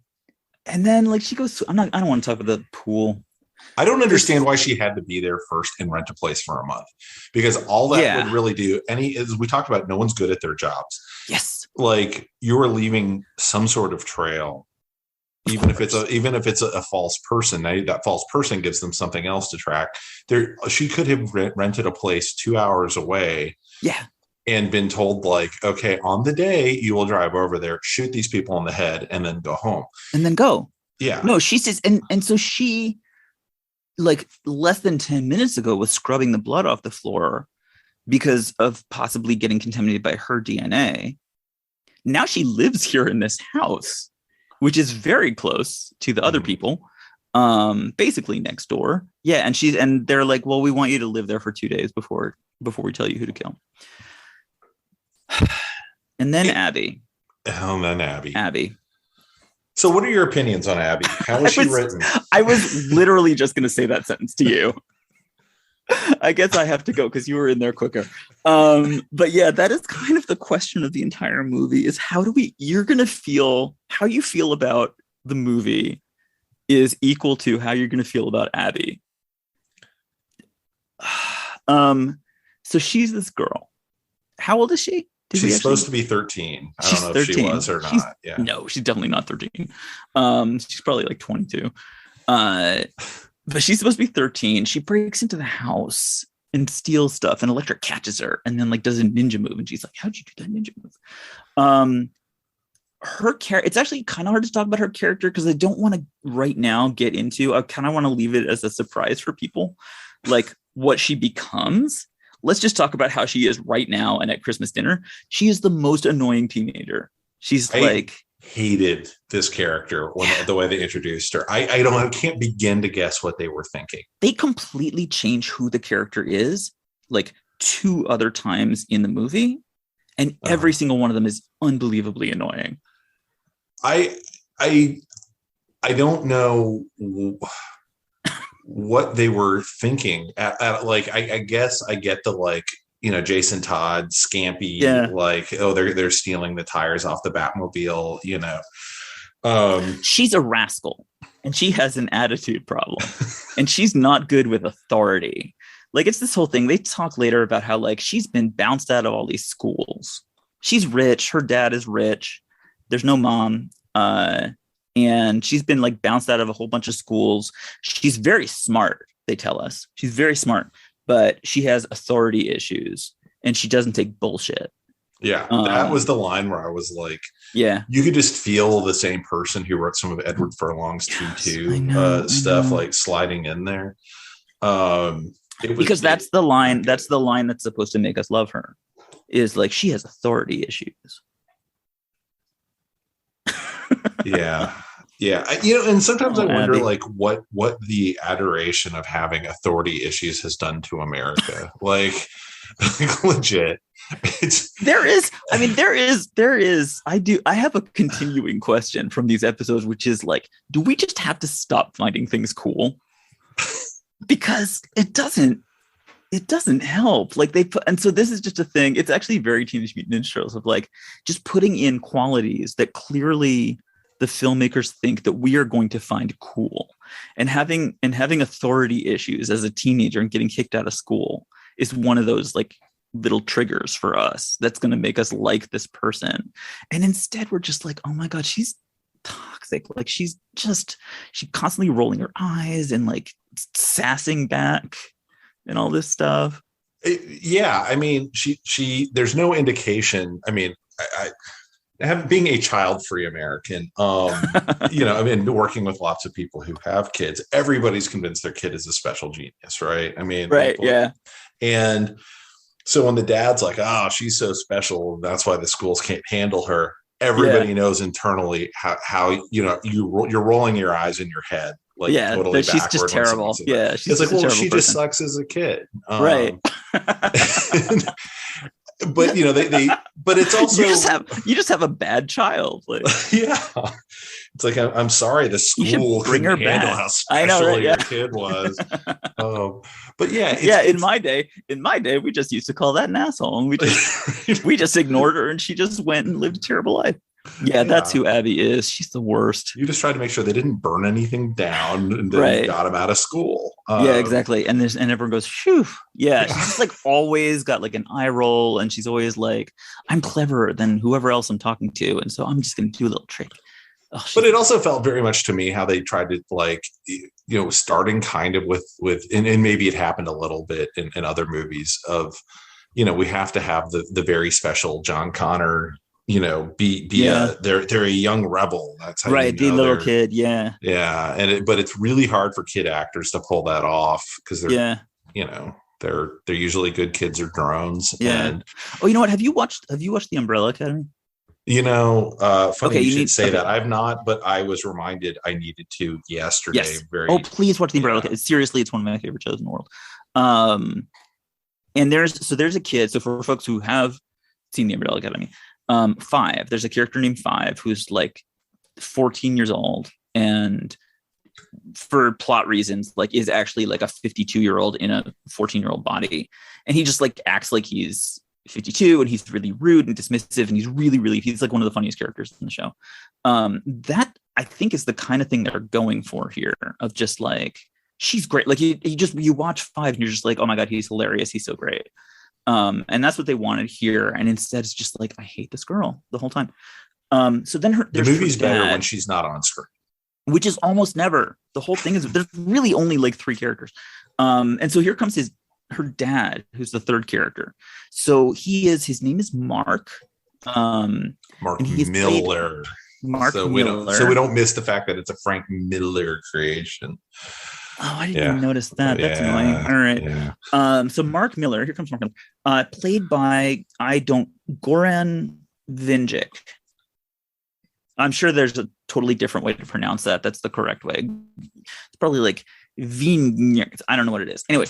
And then, like, she goes. I don't want to talk about the pool. I don't understand why she had to be there first and rent a place for a month, because all that would really do as we talked about, no one's good at their jobs. Yes. Like, you are leaving some sort of trail, even if it's a false person. Now, that false person gives them something else to track. She could have rented a place 2 hours away. Yeah. And been told, like, okay, on the day you will drive over there, shoot these people in the head, and then go home. And then go. Yeah. No, she says, and so she, like, less than 10 minutes ago was scrubbing the blood off the floor because of possibly getting contaminated by her DNA. Now she lives here in this house, which is very close to the other people, basically next door. Yeah, and they're like, well, we want you to live there for 2 days before we tell you who to kill. And then Abby. Abby. So what are your opinions on Abby? How was she written? I was literally just going to say that sentence to you. I guess I have to go because you were in there quicker. But yeah, that is kind of the question of the entire movie, is how you feel about the movie is equal to how you're going to feel about Abby. So she's this girl. How old is she? She's supposed to be 13. I don't know 13. If she was or not. Yeah. No, she's definitely not 13. She's probably like 22. But she's supposed to be 13. She breaks into the house and steals stuff, and Elektra catches her and then, like, does a ninja move. And she's like, how'd you do that ninja move? Her character, it's actually kind of hard to talk about her character because I don't want to right now get into, I kind of want to leave it as a surprise for people, like what she becomes. Let's just talk about how she is right now and at Christmas dinner. She is the most annoying teenager. I hated this character the way they introduced her. I can't begin to guess what they were thinking. They completely change who the character is, like 2 other times in the movie, and every single one of them is unbelievably annoying. I don't know what they were thinking like, I guess I get the, like, you know, Jason Todd scampy, like, oh, they're stealing the tires off the Batmobile, you know. She's a rascal and she has an attitude problem and she's not good with authority. Like, it's this whole thing. They talk later about how, like, she's been bounced out of all these schools. She's rich. Her dad is rich. There's no mom. And she's been, like, bounced out of a whole bunch of schools. She's very smart, they tell us. She's very smart, but she has authority issues and she doesn't take bullshit. Yeah, that was the line where I was like, yeah, you could just feel the same person who wrote some of Edward Furlong's stuff, like, sliding in there. Because that's the line that's supposed to make us love her, is like, she has authority issues. Yeah. You know, and sometimes I wonder, Abby, like, what the adoration of having authority issues has done to America. like legit. I have a continuing question from these episodes, which is, like, do we just have to stop finding things cool? Because it doesn't help. Like, and so this is just a thing. It's actually very Teenage Mutant Ninja Turtles, of, like, just putting in qualities that clearly the filmmakers think that we are going to find cool, and having authority issues as a teenager and getting kicked out of school is one of those, like, little triggers for us that's going to make us like this person. And instead we're just like, oh my God, she's toxic. Like, she's constantly rolling her eyes and, like, sassing back and all this stuff. Yeah. I mean, she there's no indication. I mean, being a child-free American, you know, I mean, working with lots of people who have kids, everybody's convinced their kid is a special genius, right? I mean, right, yeah. And so when the dad's like, oh, she's so special, that's why the schools can't handle her, everybody knows internally how you know, you're rolling your eyes in your head, like, totally she's just terrible. Yeah, it's like, well, she just sucks as a kid, right? but they but it's also you just have a bad child. Like, yeah. It's like, I'm sorry, the school bring her couldn't handle back. how special I know, right? your kid was. But in my day, we just used to call that an asshole, and we just ignored her, and she just went and lived a terrible life. Yeah, that's who Abby is. She's the worst. You just tried to make sure they didn't burn anything down, and then got him out of school. Yeah, exactly. And everyone goes, phew. Yeah, she's just like always got like an eye roll, and she's always like, I'm cleverer than whoever else I'm talking to, and so I'm just going to do a little trick. Oh, but it also felt very much to me how they tried to, like, starting kind of with and maybe it happened a little bit in other movies of, we have to have the very special John Connor, they're a young rebel. That's how the little kid. Yeah. But it's really hard for kid actors to pull that off because they're they're usually good kids or drones. And you know what? Have you watched The Umbrella Academy? Funny you should say that. I've not, but I was reminded I needed to yesterday. Yes. Please watch The Umbrella Academy. Seriously, it's one of my favorite shows in the world. And there's a kid. So for folks who have seen The Umbrella Academy, Five, there's a character named Five who's like 14 years old, and for plot reasons, like is actually like a 52-year-old in a 14-year-old body. And he just like acts like he's 52, and he's really rude and dismissive, and he's like one of the funniest characters in the show. That I think is the kind of thing they're going for here, of just like, she's great. Like you watch Five and you're just like, oh my God, he's hilarious. He's so great. And that's what they wanted here. And instead it's just like, I hate this girl the whole time. So then the movie's better when she's not on screen, which is almost never. The whole thing is there's really only like 3 characters. And so here comes her dad, who's the third character. So his name is Mark. Mark Miller. We don't miss the fact that it's a Frank Miller creation. Oh, I didn't even notice that. That's annoying. All right. Yeah. So Mark Miller, here comes Mark Miller, played by Goran Vinjic. I'm sure there's a totally different way to pronounce that. That's the correct way. It's probably like Vinjic. I don't know what it is. Anyway,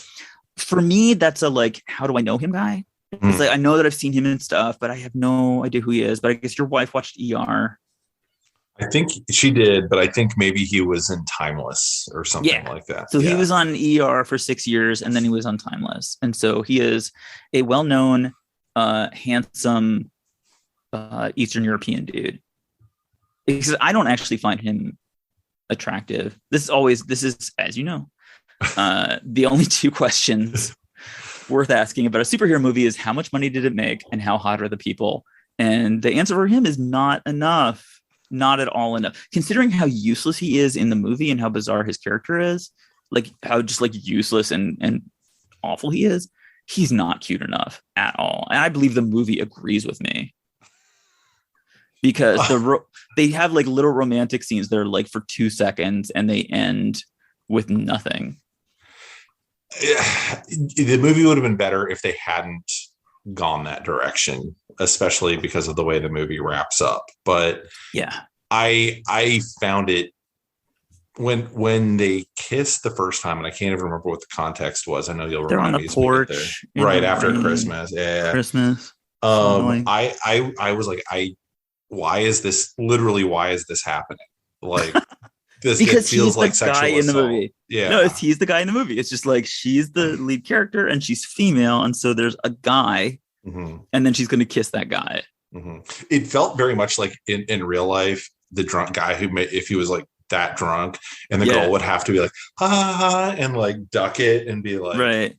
for me, that's a like, how do I know him guy? It's like, I know that I've seen him in stuff, but I have no idea who he is. But I guess your wife watched ER. I think she did, but I think maybe he was in Timeless or something like that. So he was on ER for 6 years, and then he was on Timeless. And so he is a well-known, handsome Eastern European dude. Because I don't actually find him attractive. This is, as you know, the only 2 questions worth asking about a superhero movie is how much money did it make and how hot are the people? And the answer for him is not enough. Not at all enough. Considering how useless he is in the movie and how bizarre his character is, like how just like useless and awful he is, he's not cute enough at all. And I believe the movie agrees with me. Because they have like little romantic scenes that are like for 2 seconds and they end with nothing. The movie would have been better if they hadn't gone that direction, especially because of the way the movie wraps up. But yeah, I found it when they kissed the first time, and I can't even remember what the context was. I know you'll remind me. They're on the porch right after Christmas. Yeah, Christmas. I was like, why is this happening? Like this, because feels he's like the guy in the movie. Yeah, no, he's the guy in the movie. It's just like she's the lead character and she's female, and so there's a guy, and then she's going to kiss that guy. It felt very much like in real life, the drunk guy if he was like that drunk, and the girl would have to be like ha ha ha and like duck it and be like, right,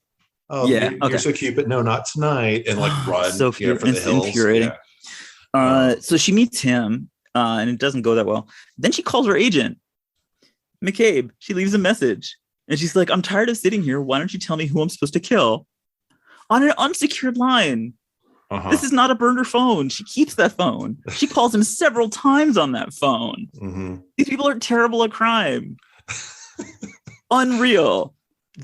oh yeah, you're so cute, but no, not tonight, and like run so for the hills. Infuriating. So she meets him, and it doesn't go that well. Then she calls her agent, McCabe. She leaves a message, and she's like, "I'm tired of sitting here. Why don't you tell me who I'm supposed to kill?" On an unsecured line. This is not a burner phone. She keeps that phone. She calls him several times on that phone. These people are terrible at crime. Unreal.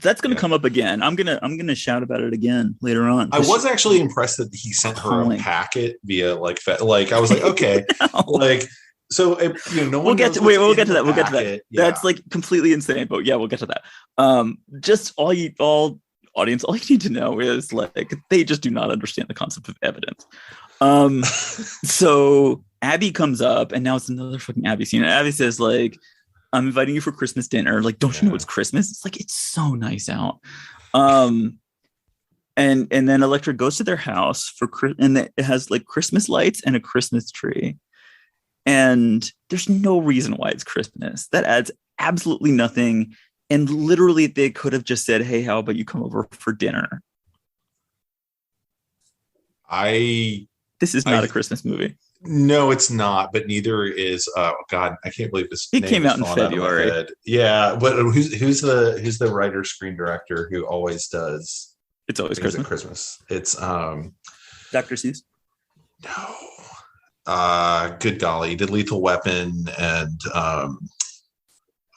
That's going to come up again. I'm gonna shout about it again later on. I was actually impressed that he sent her a packet via like I was like, okay, like so no one. We'll get to that. Yeah. That's like completely insane, but yeah, we'll get to that. Just all audience, all you need to know is like they just do not understand the concept of evidence. So Abby comes up, and now it's another fucking Abby scene. And Abby says, like, I'm inviting you for Christmas dinner. Like, don't you know it's Christmas? It's like, it's so nice out. And then Elektra goes to their house and it has like Christmas lights and a Christmas tree. And there's no reason why it's Christmas. That adds absolutely nothing. And literally they could have just said, hey, how about you come over for dinner? This is not a Christmas movie. No, it's not, but neither is God, I can't believe this. It came out in February. Yeah, but who's the writer, screen director who always does It's always Christmas. It's Dr. Seuss. No. Good golly, he did Lethal Weapon and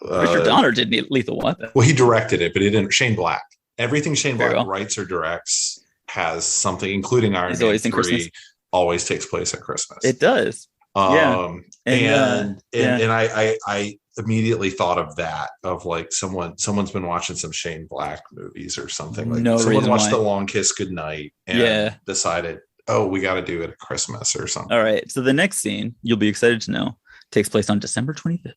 Richard Donner did Lethal Weapon. Well, he directed it, but he didn't. Shane Black. Everything Shane Very Black well. writes or directs has something, including Iron It's Man always in 3, Christmas. always takes place at Christmas. It does. Yeah. And I immediately thought of that, of like someone's been watching some Shane Black movies or something. Like No someone reason watched why. The Long Kiss Goodnight and decided, oh, we got to do it at Christmas or something. All right. So the next scene, you'll be excited to know, takes place on December 25th,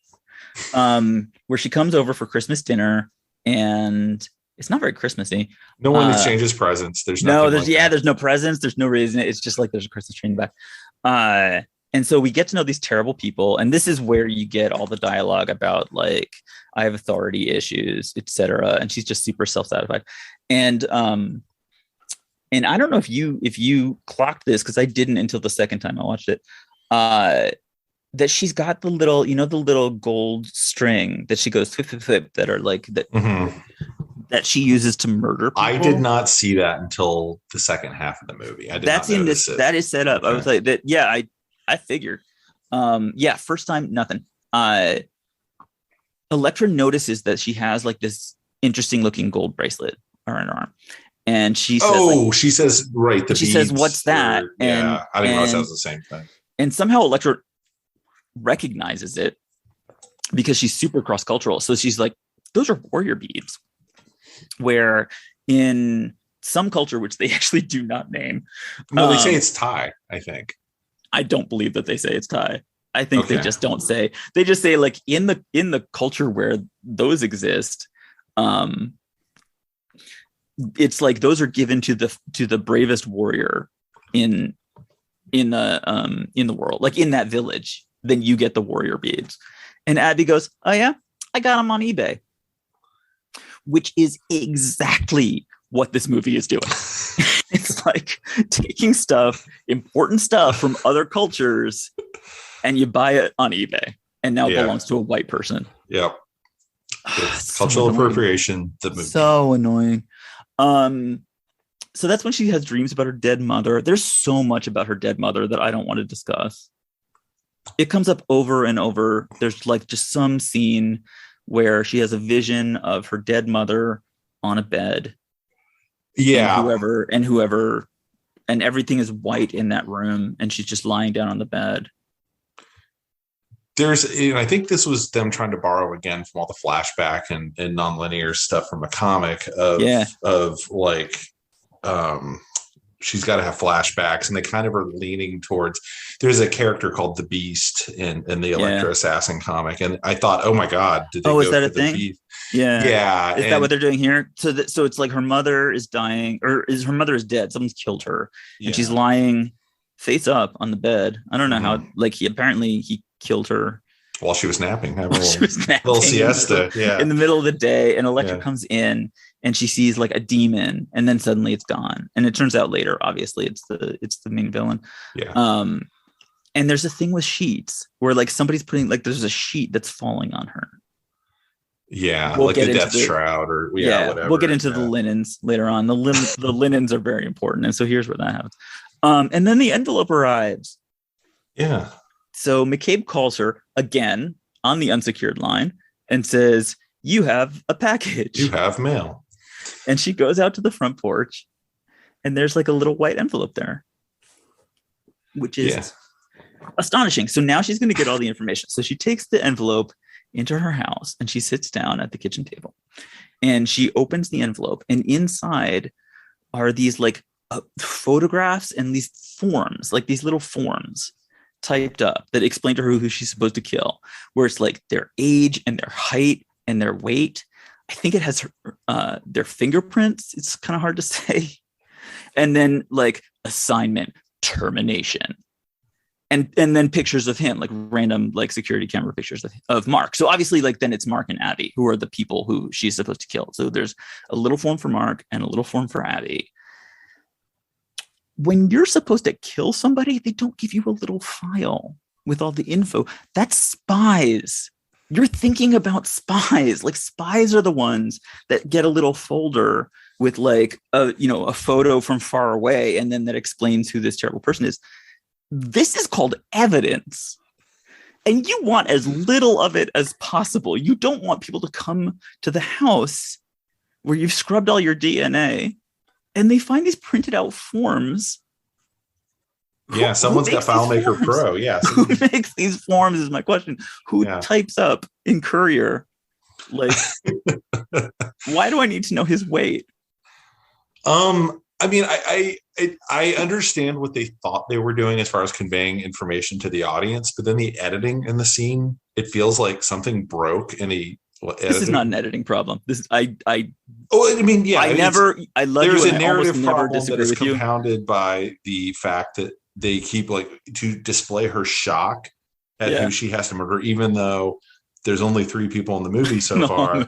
where she comes over for Christmas dinner, and it's not very Christmassy. No one exchanges presents. There's there's no presents. There's no reason. It's just like there's a Christmas tree in the back. And so we get to know these terrible people, and this is where you get all the dialogue about like, I have authority issues, etc. And she's just super self-satisfied. And I don't know if you clocked this, because I didn't until the second time I watched it. That she's got the little gold string that she goes flip that are like that. Mm-hmm. That she uses to murder people. I did not see that until the second half of the movie. That is set up. Okay. I was like that. Yeah, I figured. First time, nothing. Elektra notices that she has like this interesting looking gold bracelet around her arm. And she says, she says, right. She says, what's that? I didn't realize that was the same thing. And somehow Elektra recognizes it because she's super cross-cultural. So she's like, those are warrior beads. Where in some culture, which they actually do not name. No, they say it's Thai, I think. I don't believe that they say it's Thai. I think they just don't say. They just say like in the culture where those exist, it's like those are given to the bravest warrior in the world, like in that village. Then you get the warrior beads. And Abby goes, "Oh yeah, I got them on eBay." Which is exactly what this movie is doing. It's like taking important stuff from other cultures, and you buy it on eBay, and now it belongs to a white person. Yep. Cultural appropriation. The movie. So annoying. So that's when she has dreams about her dead mother. There's so much about her dead mother that I don't want to discuss. It comes up over and over. There's like just some scene where she has a vision of her dead mother on a bed. Yeah. And everything is white in that room, and she's just lying down on the bed. I think this was them trying to borrow again from all the flashback and nonlinear stuff from a comic of like, she's got to have flashbacks, and they kind of are leaning towards. There's a character called the Beast in the Elektra Assassin comic, and I thought, oh my god, did they is that a thing? Beast? Yeah. Is that what they're doing here? So it's like her mother is dying, or her mother is dead. Someone's killed her, and she's lying face up on the bed. I don't know how. Like he killed her while she was napping. Little siesta. In the middle of the day, and Elektra comes in. And she sees like a demon, and then suddenly it's gone. And it turns out later, obviously, it's the main villain. Yeah. And there's a thing with sheets where like somebody's putting like there's a sheet that's falling on her. Yeah, we'll like the death shroud or whatever. We'll get into the linens later on. The linens are very important, and so here's where that happens. And then the envelope arrives. Yeah. So McCabe calls her again on the unsecured line and says, "You have a package. You have mail." And she goes out to the front porch, and there's like a little white envelope there, which is astonishing. So now she's going to get all the information. So she takes the envelope into her house, and she sits down at the kitchen table, And she opens the envelope, and inside are these like photographs and these forms, like these little forms typed up that explain to her who she's supposed to kill, where it's like their age and their height and their weight. I think it has their fingerprints. It's kind of hard to say. And then like assignment, termination. And then pictures of him, like random like security camera pictures of Mark. So obviously like then it's Mark and Abby who are the people who she's supposed to kill. So there's a little form for Mark and a little form for Abby. When you're supposed to kill somebody, they don't give you a little file with all the info. That's spies. You're thinking about spies. Like spies are the ones that get a little folder with like a photo from far away, and then that explains who this terrible person is. This is called evidence. And you want as little of it as possible. You don't want people to come to the house where you've scrubbed all your DNA and they find these printed out forms. Yeah, someone's got FileMaker Pro. Yeah. Who makes these forms is my question. Who types up in Courier? Like, why do I need to know his weight? I mean, I understand what they thought they were doing as far as conveying information to the audience, but then the editing in the scene, it feels like something broke in a. This is not an editing problem. This is I. Oh, I mean, yeah. I love there's you. a narrative problem that is with you. compounded by the fact that they keep like to display her shock at who she has to murder, even though there's only 3 people in the movie so far.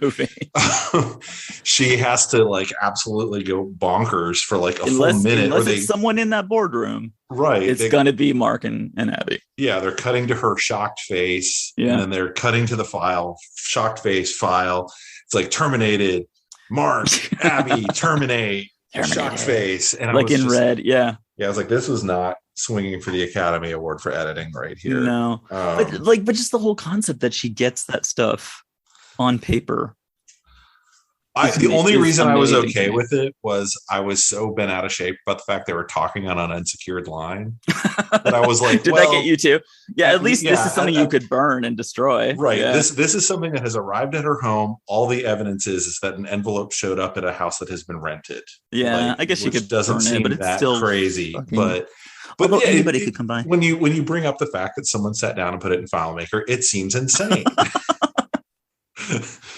She has to like absolutely go bonkers for like a full minute. Unless it's someone in that boardroom. Right. It's going to be Mark and Abby. Yeah. They're cutting to her shocked face. Yeah. And then they're cutting to the file, shocked face file. It's like terminated, Mark, Abby, terminate, shocked face. And like in red. Yeah. Yeah. I was like, this was not swinging for the Academy Award for editing right here. No, but just the whole concept that she gets that stuff on paper. The only reason I was okay with it was I was so bent out of shape about the fact they were talking on an unsecured line that I was like, did that get you too? Yeah, at least this is something you could burn and destroy. Right. Yeah. This is something that has arrived at her home. All the evidence is that an envelope showed up at a house that has been rented. Yeah, I guess you could doesn't burn seem it, but it's that still crazy. But yeah, anybody could come by. When you bring up the fact that someone sat down and put it in FileMaker, it seems insane.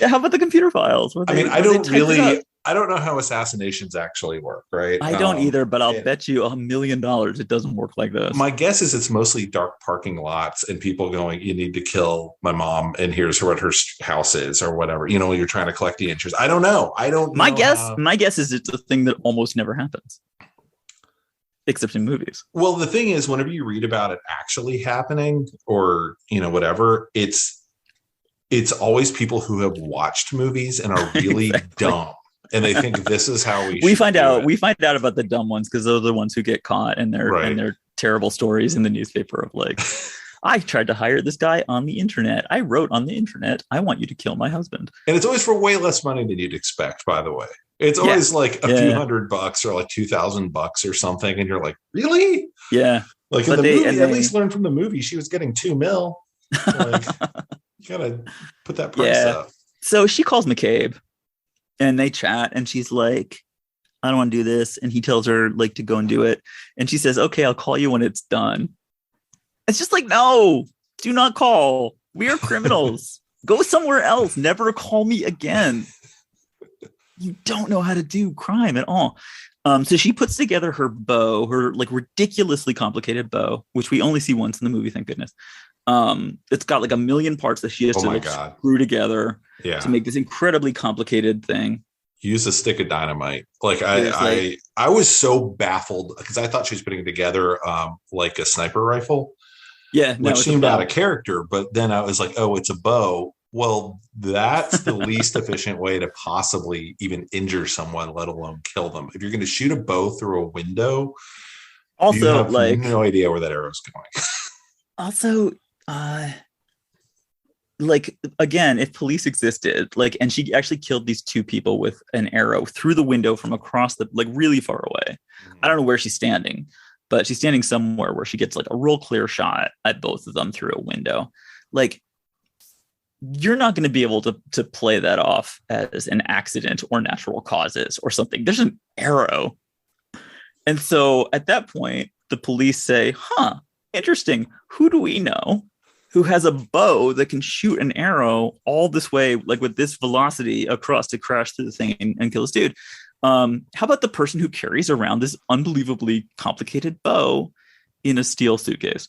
Yeah, how about the computer files? I mean, I don't know how assassinations actually work, right? I don't either, but I'll bet you $1 million it doesn't work like this. My guess is it's mostly dark parking lots and people going, you need to kill my mom, and here's what her house is, or whatever. You know, you're trying to collect the interest. I don't know. My guess is it's a thing that almost never happens. Except in movies. Well, the thing is, whenever you read about it actually happening, or whatever, it's always people who have watched movies and are really dumb, and they think this is how we find out. We find out about the dumb ones because those are the ones who get caught and their terrible stories in the newspaper of like, I tried to hire this guy on the internet. I wrote on the internet, I want you to kill my husband. And it's always for way less money than you'd expect, by the way. It's always like a few $100 or like $2,000 or something. And you're like, really? Yeah. Like in the movie, at least learn from the movie, she was getting $2 million. Like, you gotta put that price up. So she calls McCabe and they chat and she's like, I don't want to do this. And he tells her like to go and do it. And she says, okay, I'll call you when it's done. It's just like, no, do not call. We are criminals. Go somewhere else. Never call me again. You don't know how to do crime at all. So she puts together her bow, her like ridiculously complicated bow, which we only see once in the movie, thank goodness. It's got like 1 million parts that she has to screw together to make this incredibly complicated thing. Use a stick of dynamite. Like I was so baffled because I thought she was putting together like a sniper rifle. Yeah, which seemed out of character, but then I was like, oh, it's a bow. Well, that's the least efficient way to possibly even injure someone, let alone kill them. If you're going to shoot a bow through a window, also you have no idea where that arrow's going. Also, like again, if police existed, like, and she actually killed these 2 people with an arrow through the window from across the like really far away. I don't know where she's standing, but she's standing somewhere where she gets like a real clear shot at both of them through a window. Like, you're not going to be able to play that off as an accident or natural causes or something. There's an arrow. And so at that point, the police say, interesting. Who do we know who has a bow that can shoot an arrow all this way, like with this velocity across to crash through the thing and kill this dude? How about the person who carries around this unbelievably complicated bow in a steel suitcase?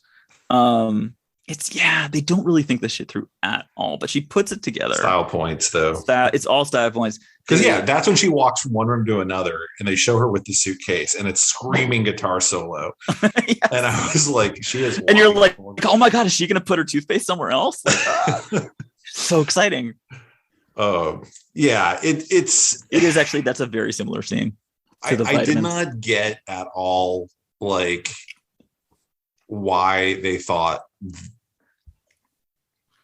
They don't really think this shit through at all, but she puts it together. Style points, though. It's all style points. Because that's when she walks from one room to another, and they show her with the suitcase, and it's screaming guitar solo. Yes. And I was like, she is. And you're like, oh my god, is she going to put her toothpaste somewhere else? Like, so exciting. Yeah, it is actually, that's a very similar scene. I did not get at all like why they thought.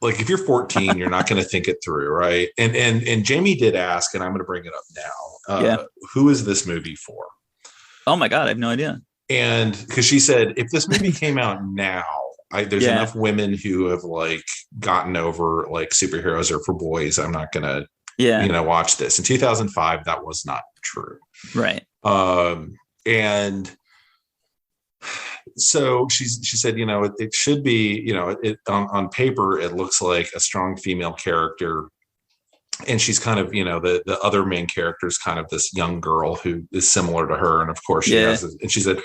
Like if you're 14, you're not going to think it through, right? And Jamie did ask, and I'm going to bring it up now. Who is this movie for? Oh my god, I have no idea. And because she said, if this movie came out now, there's enough women who have like gotten over like superheroes are for boys. I'm not going to, watch this. In 2005, that was not true, right? And so she said, it should be, it on paper, it looks like a strong female character. And she's kind of, the other main character is kind of this young girl who is similar to her. And of course she has, and she said,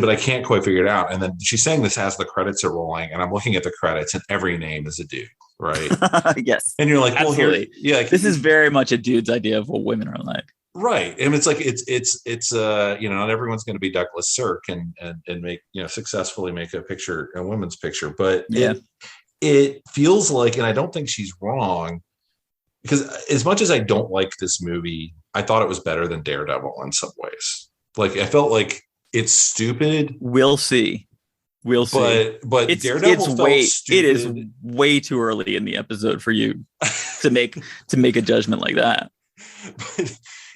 but I can't quite figure it out. And then she's saying this as the credits are rolling, and I'm looking at the credits and every name is a dude. Right. Yes. And you're like, well, absolutely. This is very much a dude's idea of what women are like. Right. And it's like, it's not everyone's going to be Douglas Sirk and make, successfully make a women's picture, but it feels like, and I don't think she's wrong, because as much as I don't like this movie, I thought it was better than Daredevil in some ways. Like, I felt like it's stupid. We'll see. But Daredevil felt stupid. It is way too early in the episode for you to make a judgment like that.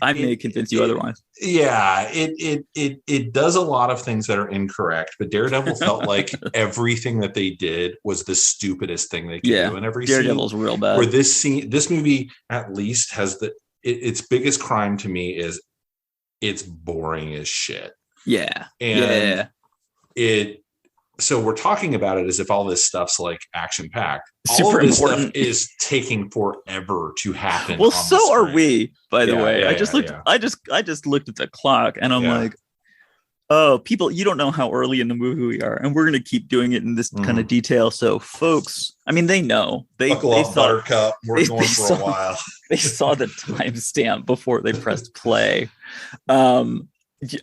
I may convince you otherwise. Yeah, it does a lot of things that are incorrect, but Daredevil felt like everything that they did was the stupidest thing they could do in every Daredevil's scene. Real bad. Where this movie at least has its biggest crime to me is it's boring as shit. Yeah. And so we're talking about it as if all this stuff's like action packed. Super all of this important. stuff is taking forever to happen. Well, so are we, by the way. I just looked at the clock and I'm like, oh, people, you don't know how early in the movie we are, and we're gonna keep doing it in this kind of detail. So folks, I mean, they know. They saw Buttercup. We're going for a while. They saw the timestamp before they pressed play.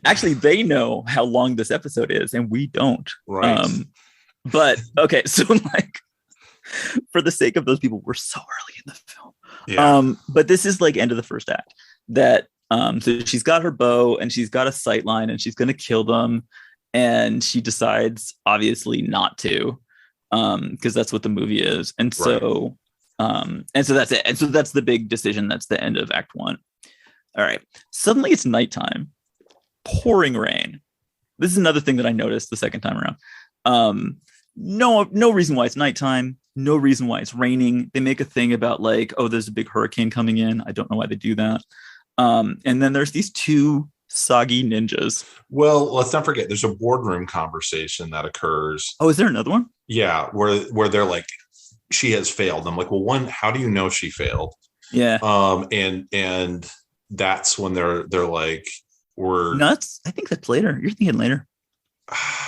Actually, they know how long this episode is, and we don't. Right. But okay, so like, for the sake of those people, we're so early in the film. Yeah. But this is like end of the first act. That so she's got her bow and she's got a sight line and she's going to kill them, and she decides obviously not to, because that's what the movie is. And so, and so that's it. And so that's the big decision. That's the end of Act 1. All right. Suddenly it's nighttime. Pouring rain. This is another thing that I noticed the second time around. No reason why it's nighttime. No reason why it's raining. They make a thing about like, oh, there's a big hurricane coming in. I don't know why they do that. And then there's these two soggy ninjas. Well, let's not forget there's a boardroom conversation that occurs. Oh, is there another one? Yeah, where they're like, she has failed. I'm like, well, one, how do you know she failed? Yeah. And that's when they're like, we're nuts. I think that's later. You're thinking later.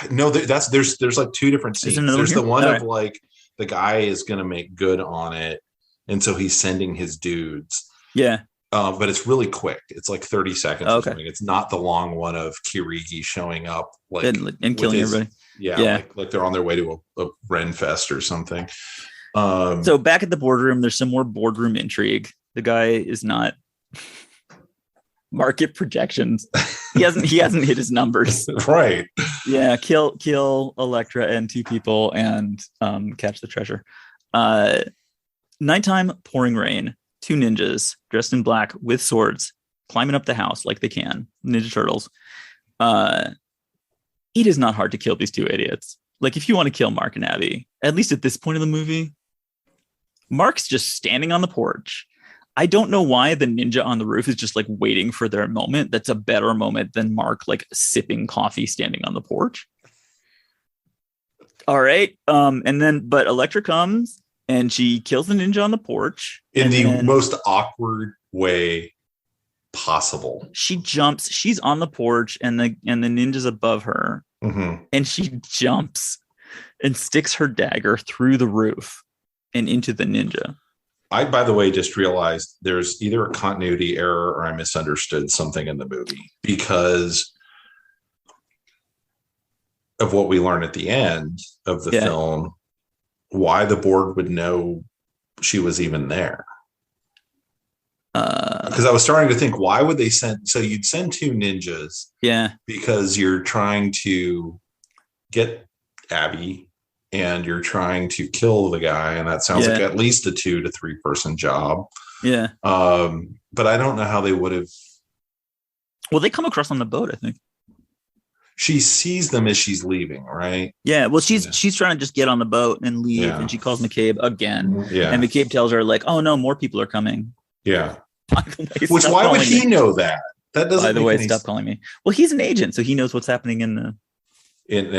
No, there's like two different scenes. There's the one of like the guy is going to make good on it, and so he's sending his dudes. Yeah. But it's really quick. It's like 30 seconds. Okay. Or something. It's not the long one of Kirigi showing up like and killing everybody. Yeah. Like they're on their way to a Ren Fest or something. So back at the boardroom, there's some more boardroom intrigue. The guy is not market projections. He hasn't hit his numbers. Right. Yeah. Kill Elektra and two people and catch the treasure. Nighttime, pouring rain. Two ninjas dressed in black with swords climbing up the house like they can. Ninja Turtles. It is not hard to kill these two idiots. Like if you want to kill Mark and Abby, at least at this point of the movie, Mark's just standing on the porch. I don't know why the ninja on the roof is just like waiting for their moment. That's a better moment than Mark like sipping coffee standing on the porch. All right. But Elektra comes and she kills the ninja on the porch. In the most awkward way possible. She jumps. She's on the porch and the ninja's above her. Mm-hmm. And she jumps and sticks her dagger through the roof and into the ninja. I, by the way, just realized there's either a continuity error or I misunderstood something in the movie because of what we learn at the end of the film, why the board would know she was even there. Because I was starting to think, why would they you'd send two ninjas? Yeah. Because you're trying to get Abby and you're trying to kill the guy. And that sounds like at least a 2 to 3 person job. Yeah. But I don't know how they would have. Well, they come across on the boat, I think. She sees them as she's leaving, right? Yeah. Well, she's trying to just get on the boat and leave. And she calls McCabe again. Yeah. And McCabe tells her like, oh no, more people are coming. Yeah. Which why would he know that? That doesn't. By the way, stop calling me. Well, he's an agent, so he knows what's happening in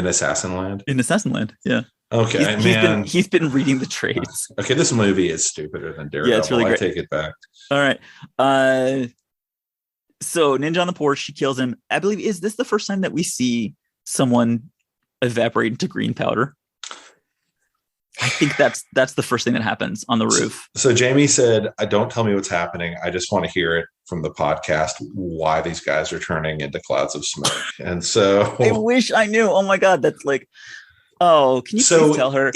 Assassin Land. In Assassin Land, yeah. Okay, he's been reading the trades. Okay, this movie is stupider than Daredevil. Yeah, it's really great. I take it back. All right. So Ninja on the porch, she kills him. I believe, is this the first time that we see someone evaporate into green powder? I think that's the first thing that happens on the roof. So Jamie said, don't tell me what's happening. I just want to hear it from the podcast, why these guys are turning into clouds of smoke. And so I wish I knew. Oh my God. That's like, oh, can you please tell her,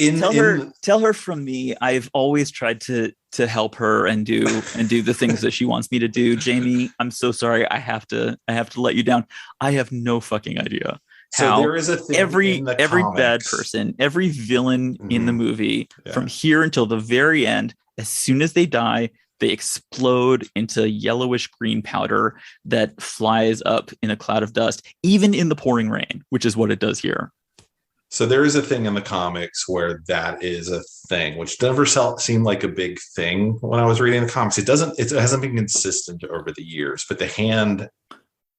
tell her from me. I've always tried to help her and do the things that she wants me to do. Jamie, I'm so sorry. I have to let you down. I have no fucking idea. So there is a thing every bad person, every villain in the movie, from here until the very end, as soon as they die, they explode into yellowish green powder that flies up in a cloud of dust, even in the pouring rain, which is what it does here. So there is a thing in the comics where that is a thing, which never seemed like a big thing when I was reading the comics. It hasn't been consistent over the years, but the Hand,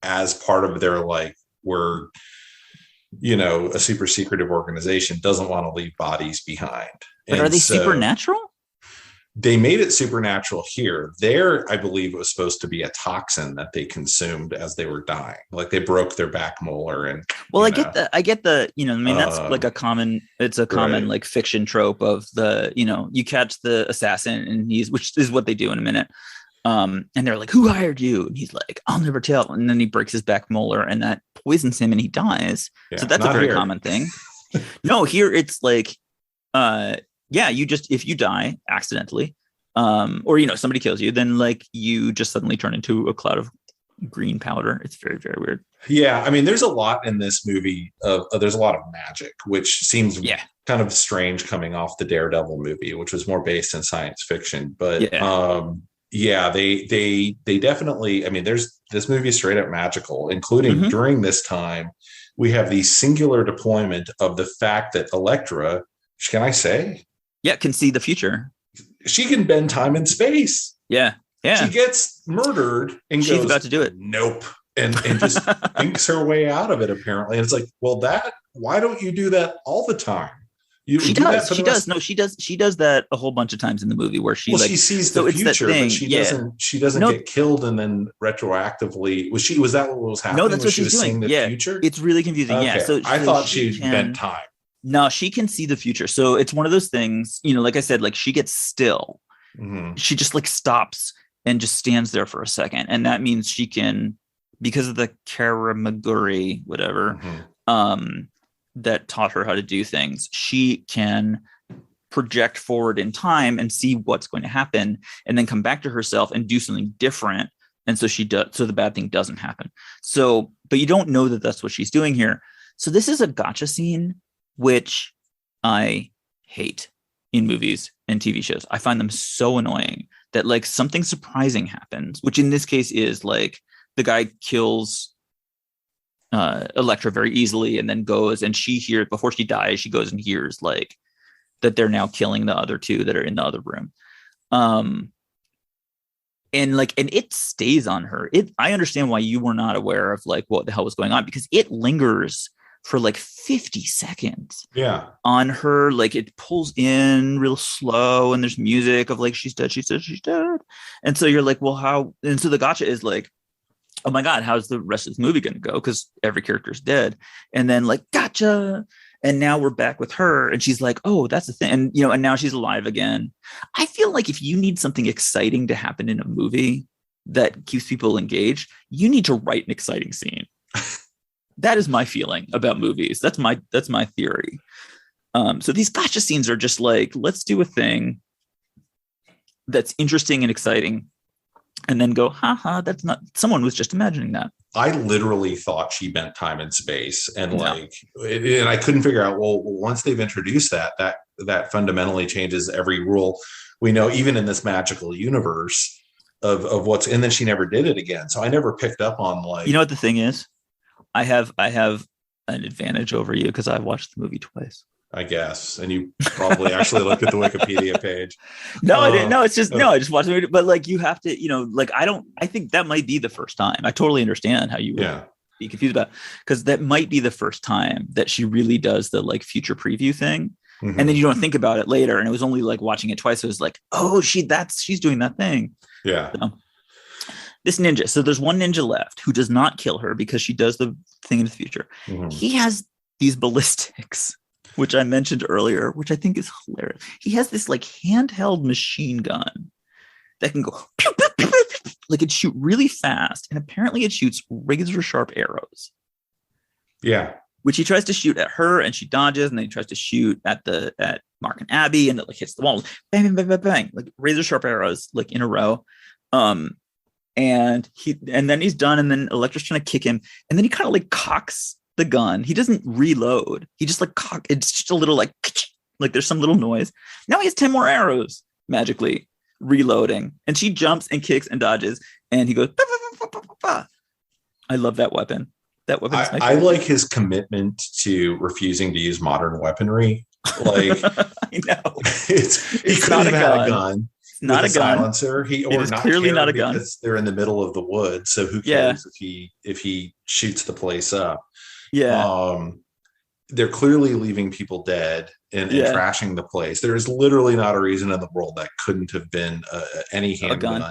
as part of their we're a super secretive organization, doesn't want to leave bodies behind. But are they supernatural? They made it supernatural here. There, I believe it was supposed to be a toxin that they consumed as they were dying. Like they broke their back molar and I get the, that's like a common like fiction trope of the, you catch the assassin and which is what they do in a minute. And they're like, who hired you? And he's like, I'll never tell. And then he breaks his back molar and that poisons him and he dies. Yeah, so that's a very common thing. No, here it's like, if you die accidentally, or somebody kills you, then like you just suddenly turn into a cloud of green powder. It's very, very weird. Yeah, I mean, there's a lot in this movie. There's a lot of magic, which seems kind of strange coming off the Daredevil movie, which was more based in science fiction. But they definitely. I mean, this movie is straight up magical, including during this time. We have the singular deployment of the fact that Elektra, can I say? Yeah, can see the future. She can bend time and space. Yeah. Yeah. She gets murdered and she's about to do it. Nope. And just thinks her way out of it, apparently. And it's like, well, why don't you do that all the time? She does. No, she does. She does that a whole bunch of times in the movie where she she sees the future, but she doesn't get killed and then retroactively. Was that what was happening? No, that's what she's doing. The future? It's really confusing. Okay. Yeah. So I thought she bent time. No, she can see the future. So it's one of those things, like I said, like she gets still. Mm-hmm. She just like stops and just stands there for a second. And that means she can, because of the Karamaguri, whatever, that taught her how to do things, she can project forward in time and see what's going to happen and then come back to herself and do something different. And so she does. So the bad thing doesn't happen. So, but you don't know that that's what she's doing here. So this is a gotcha scene, which I hate in movies and TV shows. I find them so annoying that like something surprising happens, which in this case is like the guy kills Elektra very easily and then goes and she hears, before she dies, she goes and hears like that they're now killing the other two that are in the other room. Um, and it stays on her. I understand why you were not aware of like what the hell was going on, because it lingers for like 50 seconds on her. Like it pulls in real slow and there's music of like, she's dead, she's dead, she's dead. And so you're like, well, how? And so the gotcha is like, oh my God, how's the rest of this movie going to go? Because every character's dead. And then like, gotcha. And now we're back with her and she's like, oh, that's the thing. And, and now she's alive again. I feel like if you need something exciting to happen in a movie that keeps people engaged, you need to write an exciting scene. That is my feeling about movies. That's my theory. So these gotcha scenes are just like, let's do a thing that's interesting and exciting, and then go, haha, that's not, someone was just imagining that. I literally thought she meant time and space, and and I couldn't figure out, well, once they've introduced that fundamentally changes every rule we know, even in this magical universe of what's, and then she never did it again. So I never picked up on like, you know what the thing is? I have an advantage over you because I've watched the movie twice, I guess. And you probably actually looked at the Wikipedia page. No, I didn't. No, it's just, I just watched the movie. But like, you have to, like, I think that might be the first time. I totally understand how you would be confused about, because that might be the first time that she really does the like future preview thing. Mm-hmm. And then you don't think about it later. And it was only like watching it twice. It was like, oh, she's doing that thing. Yeah. So, this ninja. So there's one ninja left who does not kill her because she does the thing in the future. Mm-hmm. He has these ballistics, which I mentioned earlier, which I think is hilarious. He has this like handheld machine gun that can go pew, pew, pew, pew, like it shoot really fast. And apparently it shoots razor sharp arrows. Yeah. Which he tries to shoot at her and she dodges. And then he tries to shoot at Mark and Abby, and it like hits the wall. Bang, bang, bang, bang, bang. Like razor sharp arrows, like in a row. And then he's done. And then Elektra's trying to kick him. And then he kind of like cocks the gun. He doesn't reload. He just like it's just a little like there's some little noise. Now he has 10 more arrows magically reloading, and she jumps and kicks and dodges, and he goes bah, bah, bah, bah, bah, bah. I love that weapon. I like his commitment to refusing to use modern weaponry. Like I know he couldn't have had a gun. It's not a gun. Silencer. It's clearly not a gun because they're in the middle of the woods. So who cares if he shoots the place up? Yeah. They're clearly leaving people dead and trashing the place. There is literally not a reason in the world that couldn't have been any handgun.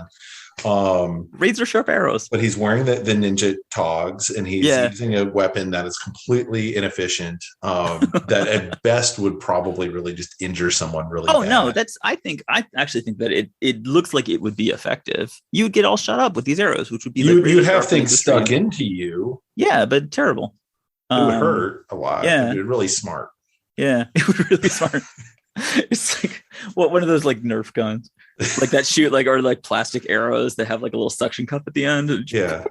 Razor sharp arrows. But he's wearing the ninja togs, and he's using a weapon that is completely inefficient. That at best would probably really just injure someone really bad. No, I actually think that it looks like it would be effective. You would get all shut up with these arrows, which would be you would have things stuck into you. Yeah, but terrible. It would hurt a lot. Yeah. It would be really smart. Yeah, it would be really smart. It's like one of those like Nerf guns, like that shoot like, or like plastic arrows that have like a little suction cup at the end. Yeah.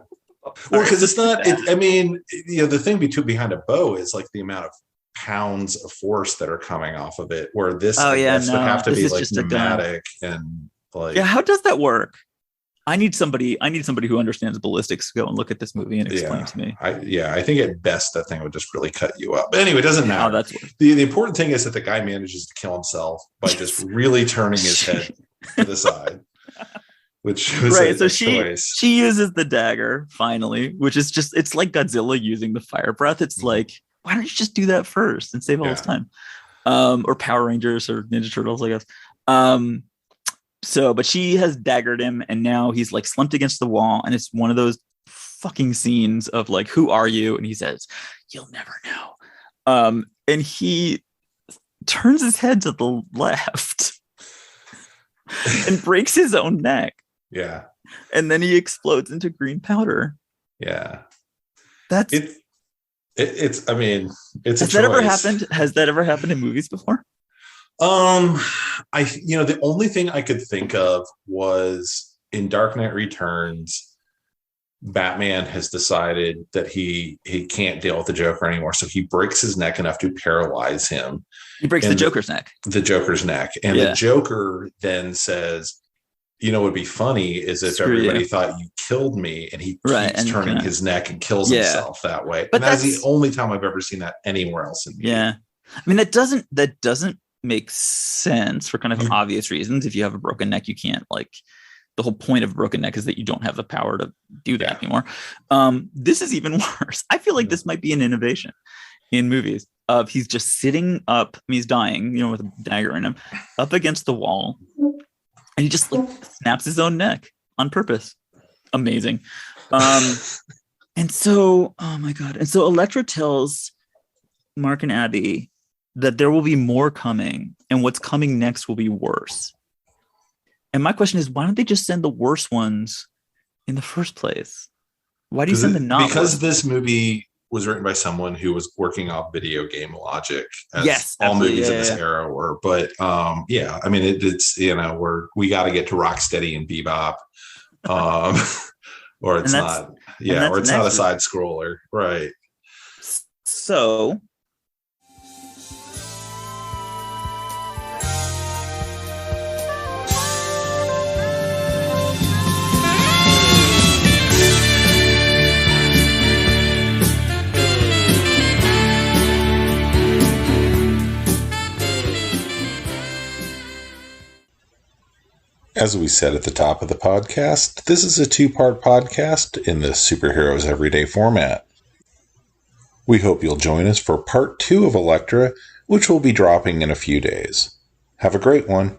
Well, because it's not. I mean, the thing behind a bow is like the amount of pounds of force that are coming off of it. Where this, would have to be like pneumatic and like. Yeah, how does that work? I need somebody who understands ballistics to go and look at this movie and explain to me. I think at best that thing would just really cut you up. But anyway, it doesn't matter. That's the important thing is that the guy manages to kill himself by just really turning his head to the side, which was right. So she uses the dagger finally, which is just, it's like Godzilla using the fire breath. It's like, why don't you just do that first and save all this time? Or Power Rangers or Ninja Turtles, I guess. But she has daggered him, and now he's like slumped against the wall, and it's one of those fucking scenes of like, who are you? And he says, you'll never know. And he turns his head to the left and breaks his own neck. Yeah. And then he explodes into green powder. Yeah. That's it's I mean, it's has that ever happened? Has that ever happened in movies before? The only thing I could think of was in Dark Knight Returns, Batman has decided that he can't deal with the Joker anymore. So he breaks his neck enough to paralyze him. He breaks the Joker's neck. The Joker's neck. And the Joker then says, what would be funny is if everybody thought you killed me, and he keeps turning his neck and kills himself that way. But that's the only time I've ever seen that anywhere else in media. Yeah. I mean, that doesn't makes sense for kind of obvious reasons. If you have a broken neck, you can't like, the whole point of a broken neck is that you don't have the power to do that anymore. This is even worse. I feel like this might be an innovation in movies of he's just sitting up, I mean, he's dying, you know, with a dagger in him, up against the wall, and he just like snaps his own neck on purpose. Amazing. And so, oh my God. And so Elektra tells Mark and Abby that there will be more coming, and what's coming next will be worse. And my question is, why don't they just send the worst ones in the first place? Why do you send the not Because worst? this movie was written by someone who was working off video game logic, as yes, all movies in in this era were. But yeah, I mean, it's, you know, we got to get to Rocksteady and Bebop, or it's not, yeah, or it's not a side scroller, right? So as we said at the top of the podcast, this is a 2-part podcast in the Superheroes Everyday format. We hope you'll join us for part 2 of Elektra, which will be dropping in a few days. Have a great one.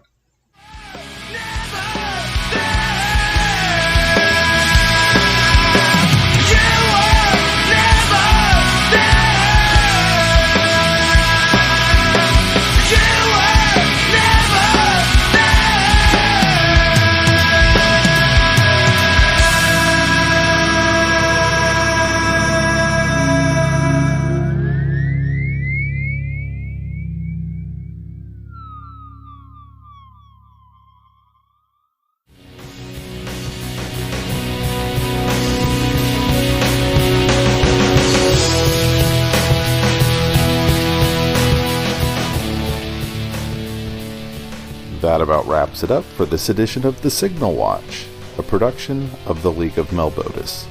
That about wraps it up for this edition of The Signal Watch, a production of the League of Melbotus.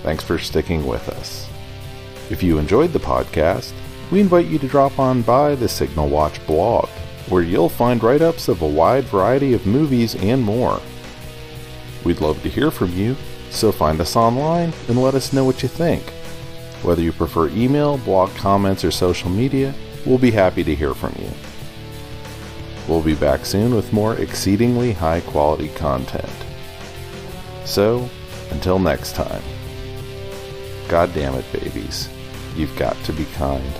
Thanks for sticking with us. If you enjoyed the podcast, we invite you to drop on by the Signal Watch blog, where you'll find write-ups of a wide variety of movies and more. We'd love to hear from you, so find us online and let us know what you think. Whether you prefer email, blog comments, or social media, we'll be happy to hear from you. We'll be back soon with more exceedingly high-quality content. So, until next time, God damn it, babies, you've got to be kind.